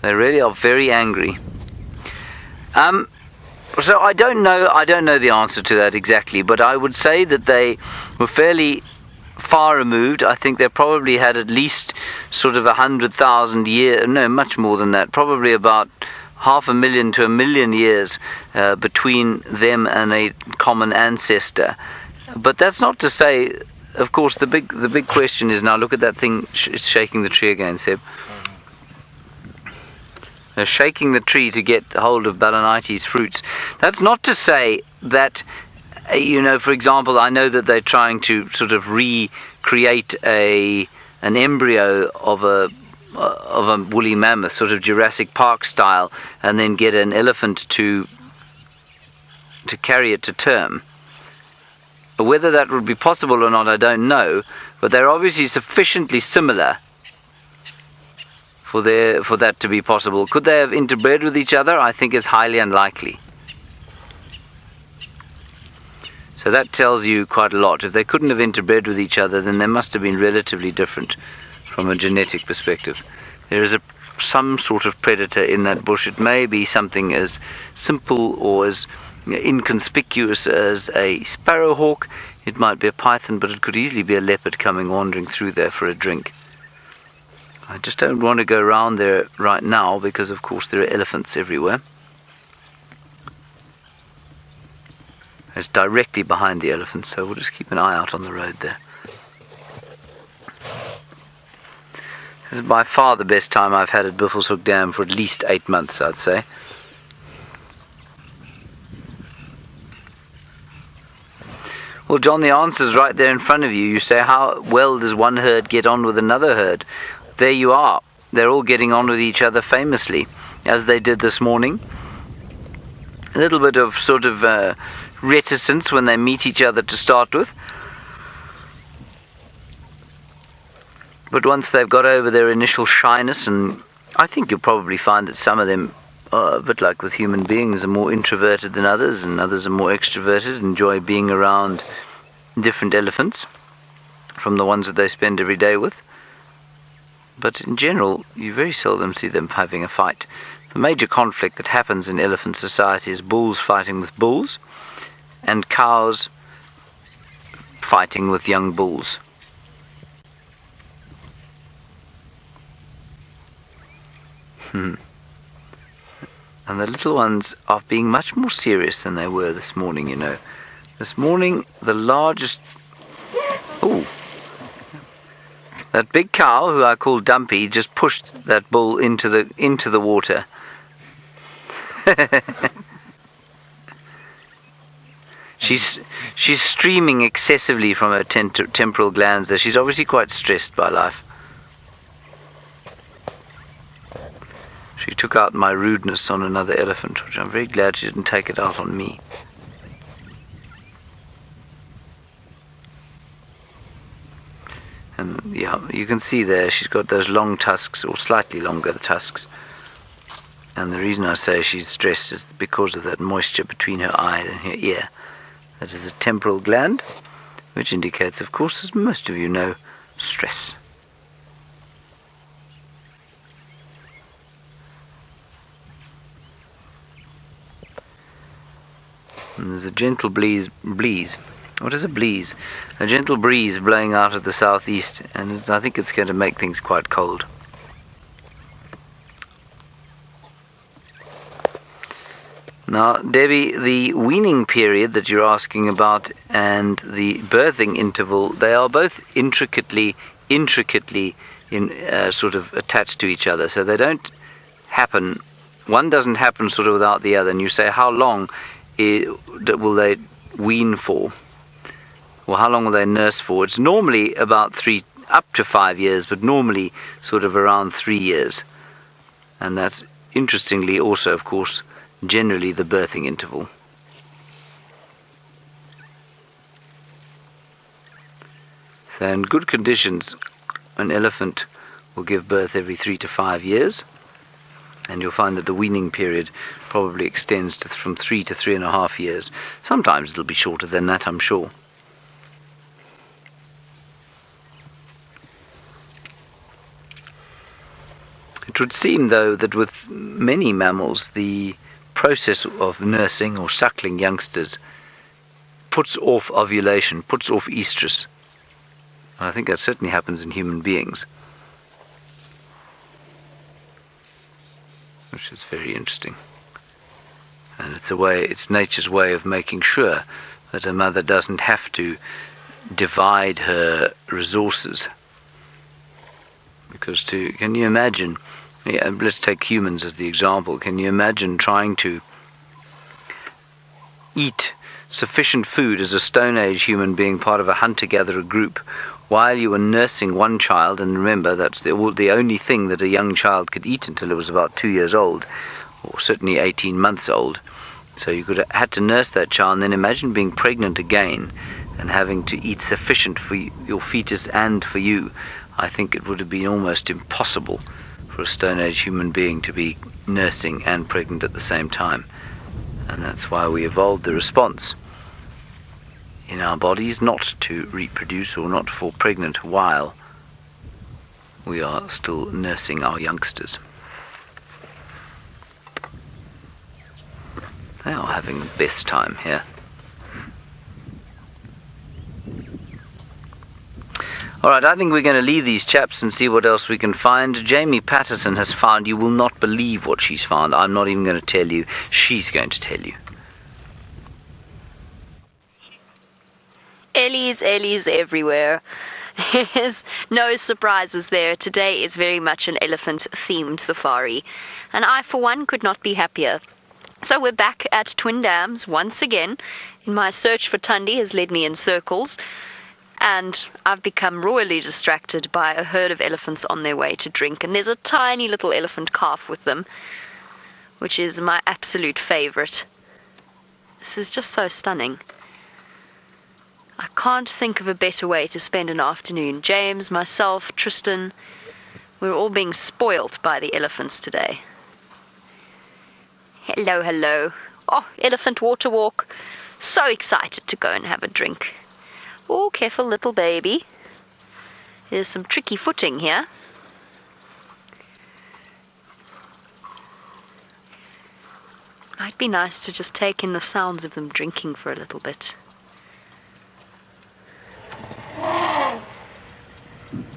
[SPEAKER 5] They really are very angry. So I don't know the answer to that exactly, but I would say that they were fairly far removed. I think they probably had at least sort of 100,000 years, no, much more than that, probably about 500,000 to 1 million years between them and a common ancestor. But that's not to say, of course, the big question is now. Look at that thing; it's shaking the tree again, Seb. They're shaking the tree to get hold of Balanites fruits. That's not to say that, for example, I know that they're trying to sort of recreate an embryo of a woolly mammoth, sort of Jurassic Park style, and then get an elephant to carry it to term. Whether that would be possible or not, I don't know, but they're obviously sufficiently similar for that to be possible. Could they have interbred with each other? I think it's highly unlikely. So that tells you quite a lot. If they couldn't have interbred with each other, then they must have been relatively different from a genetic perspective. There is some sort of predator in that bush. It may be something as simple or as inconspicuous as a sparrowhawk. It might be a python, but it could easily be a leopard coming wandering through there for a drink. I just don't want to go around there right now because, of course, there are elephants everywhere. It's directly behind the elephants, so we'll just keep an eye out on the road there. This is by far the best time I've had at Buffelshoek Dam for at least 8 months, I'd say. Well, John, the answer's right there in front of you. You say, how well does one herd get on with another herd? There you are. They're all getting on with each other famously, as they did this morning. A little bit of sort of reticence when they meet each other to start with. But once they've got over their initial shyness, and I think you'll probably find that some of them, a bit like with human beings, are more introverted than others, and others are more extroverted, enjoy being around different elephants from the ones that they spend every day with. But in general, you very seldom see them having a fight. The major conflict that happens in elephant society is bulls fighting with bulls and cows fighting with young bulls. And the little ones are being much more serious than they were this morning, The This morning, the largest... Ooh. That big cow, who I call Dumpy, just pushed that bull into the water. She's streaming excessively from her temporal glands there. She's obviously quite stressed by life. She took out my rudeness on another elephant, which I'm very glad she didn't take it out on me. And yeah, you can see there she's got those long tusks, or slightly longer tusks. And the reason I say she's stressed is because of that moisture between her eye and her ear. That is a temporal gland, which indicates, of course, as most of you know, stress. And there's a gentle breeze. What is a breeze? A gentle breeze blowing out of the southeast, and I think it's going to make things quite cold. Now, Debbie, the weaning period that you're asking about and the birthing interval, they are both intricately sort of attached to each other. So they don't happen, one doesn't happen sort of without the other. And you say, how long will they wean for? Well, how long will they nurse for? It's normally about 3 up to 5 years, but normally sort of around 3 years. And that's interestingly also, of course, generally the birthing interval. So in good conditions, an elephant will give birth every 3 to 5 years, and you'll find that the weaning period probably extends to from 3 to 3.5 years. Sometimes it'll be shorter than that, I'm sure. It would seem, though, that with many mammals, the process of nursing or suckling youngsters puts off ovulation, puts off estrus. And I think that certainly happens in human beings, which is very interesting. And it's nature's way of making sure that a mother doesn't have to divide her resources. Because can you imagine, let's take humans as the example, can you imagine trying to eat sufficient food as a Stone Age human being, part of a hunter-gatherer group, while you were nursing one child? And remember, that's the only thing that a young child could eat until it was about 2 years old, or certainly 18 months old. So you had to nurse that child, and then imagine being pregnant again and having to eat sufficient for your fetus and for you. I think it would have been almost impossible for a Stone Age human being to be nursing and pregnant at the same time. And that's why we evolved the response in our bodies not to reproduce or not to fall pregnant while we are still nursing our youngsters. They are having the best time here. Alright, I think we're going to leave these chaps and see what else we can find. Jamie Patterson has found, you will not believe what she's found. I'm not even going to tell you. She's going to tell you.
[SPEAKER 4] Ellies everywhere. There's no surprises there. Today is very much an elephant-themed safari, and I, for one, could not be happier. So we're back at Twin Dams once again. My search for Tundi has led me in circles, and I've become royally distracted by a herd of elephants on their way to drink, and there's a tiny little elephant calf with them, which is my absolute favourite. This is just so stunning. I can't think of a better way to spend an afternoon. James, myself, Tristan, we're all being spoilt by the elephants today. Hello, hello. Oh, elephant water walk. So excited to go and have a drink. Oh, careful little baby. There's some tricky footing here. Might be nice to just take in the sounds of them drinking for a little bit.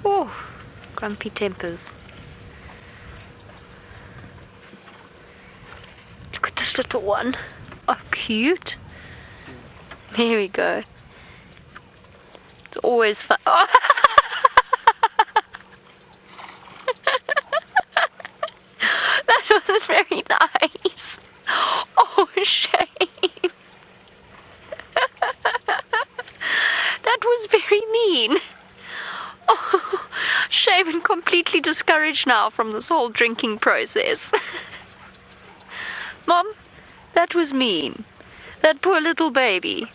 [SPEAKER 4] Oh, grumpy tempers. Look at this little one. Oh, cute. There we go. It's always fun. Oh. That was very nice. Oh, shame. That was very mean. Oh, shame and completely discouraged now from this whole drinking process. Mom, that was mean. That poor little baby.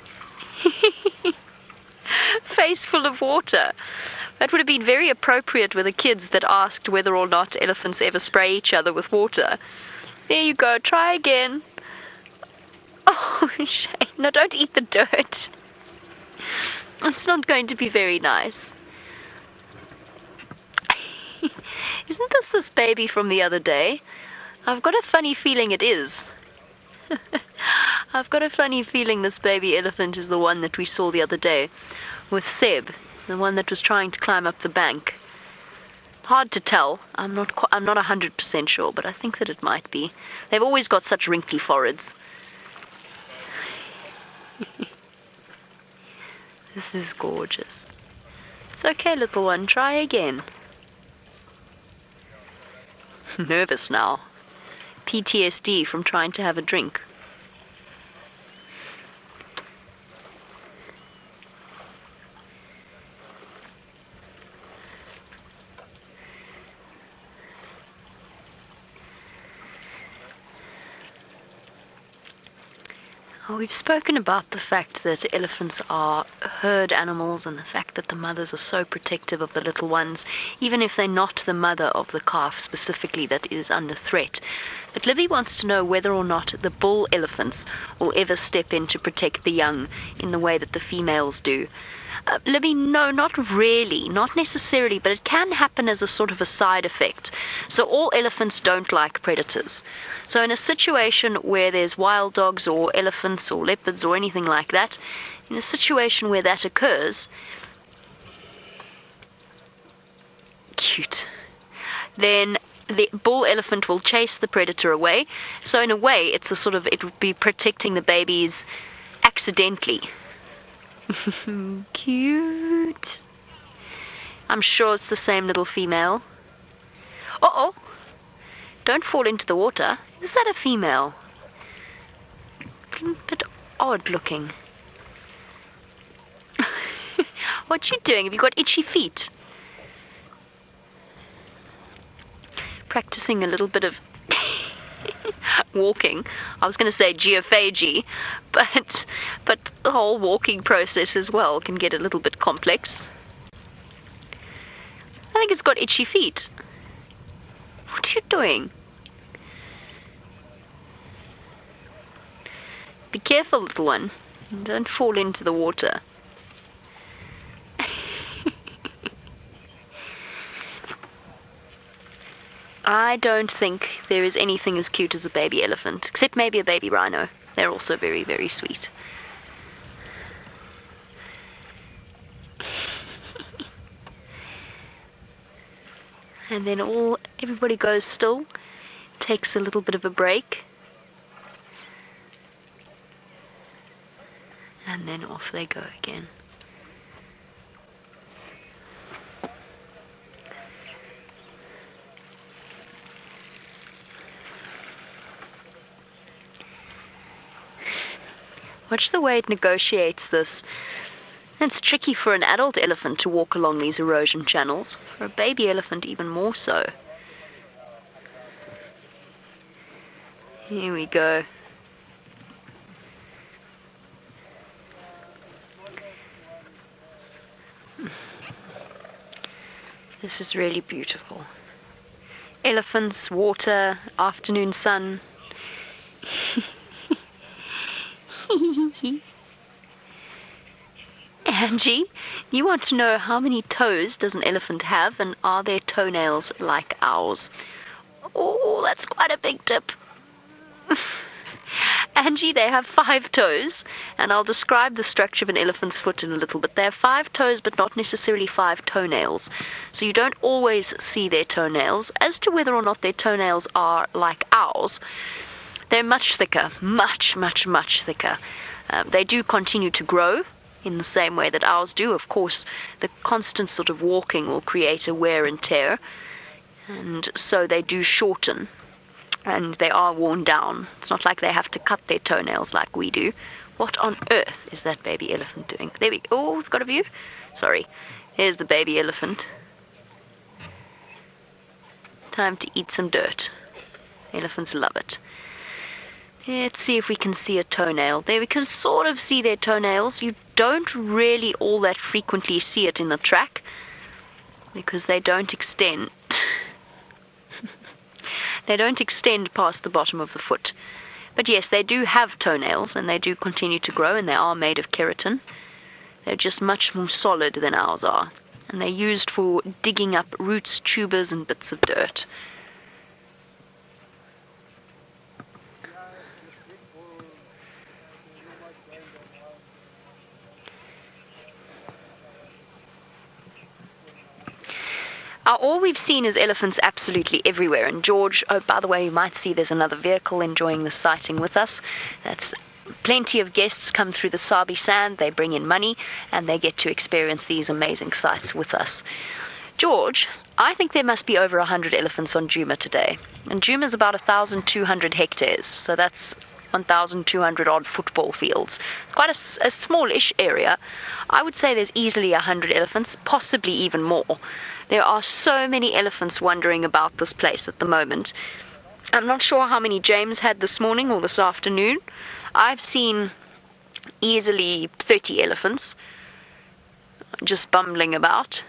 [SPEAKER 4] Face full of water. That would have been very appropriate with the kids that asked whether or not elephants ever spray each other with water. There you go, try again. Oh, shame. No, don't eat the dirt. It's not going to be very nice. Isn't this baby from the other day? I've got a funny feeling it is. I've got a funny feeling this baby elephant is the one that we saw the other day with Seb, the one that was trying to climb up the bank. Hard to tell. I'm not 100% sure, but I think that it might be. They've always got such wrinkly foreheads. This is gorgeous. It's okay, little one. Try again. Nervous now. PTSD from trying to have a drink. We've spoken about the fact that elephants are herd animals and the fact that the mothers are so protective of the little ones, even if they're not the mother of the calf specifically that is under threat. But Libby wants to know whether or not the bull elephants will ever step in to protect the young in the way that the females do. Libby, no, not really, not necessarily, but it can happen as a sort of a side effect. So all elephants don't like predators. So in a situation where there's wild dogs or elephants or leopards or anything like that, in a situation where that occurs, cute, then the bull elephant will chase the predator away. So in a way, it's a sort of, it would be protecting the babies accidentally. Cute. I'm sure it's the same little female. Uh-oh. Don't fall into the water. Is that a female? A bit odd looking. What you doing? Have you got itchy feet? Practicing a little bit of walking. I was going to say geophagy, but the whole walking process as well can get a little bit complex. I think it's got itchy feet. What are you doing? Be careful, little one. Don't fall into the water. I don't think there is anything as cute as a baby elephant, except maybe a baby rhino. They're also very, very sweet. And then everybody goes still, takes a little bit of a break, and then off they go again. Watch the way it negotiates this. It's tricky for an adult elephant to walk along these erosion channels. For a baby elephant, even more so. Here we go. This is really beautiful. Elephants, water, afternoon sun. Angie, you want to know how many toes does an elephant have, and are their toenails like ours? Oh, that's quite a big tip. Angie, they have 5 toes, and I'll describe the structure of an elephant's foot in a little bit. They have 5 toes, but not necessarily 5 toenails. So you don't always see their toenails. As to whether or not their toenails are like ours, they're much thicker, much, much, much thicker. They do continue to grow in the same way that ours do. Of course, the constant sort of walking will create a wear and tear, and so they do shorten, and they are worn down. It's not like they have to cut their toenails like we do. What on earth is that baby elephant doing? There we go. Oh, we've got a view. Sorry. Here's the baby elephant. Time to eat some dirt. Elephants love it. Let's see if we can see a toenail. There we can sort of see their toenails. You don't really all that frequently see it in the track because they don't extend. They don't extend past the bottom of the foot. But yes, they do have toenails, and they do continue to grow, and they are made of keratin. They're just much more solid than ours are, and they're used for digging up roots, tubers, and bits of dirt. All we've seen is elephants absolutely everywhere. And George, oh, by the way, you might see there's another vehicle enjoying the sighting with us. That's plenty of guests come through the Sabi Sand. They bring in money, and they get to experience these amazing sights with us. George, I think there must be over 100 elephants on Djuma today. And Djuma is about 1,200 hectares, so that's 1,200 odd football fields. It's quite a smallish area. I would say there's easily 100 elephants, possibly even more. There are so many elephants wandering about this place at the moment. I'm not sure how many James had this morning or this afternoon. I've seen easily 30 elephants just bumbling about.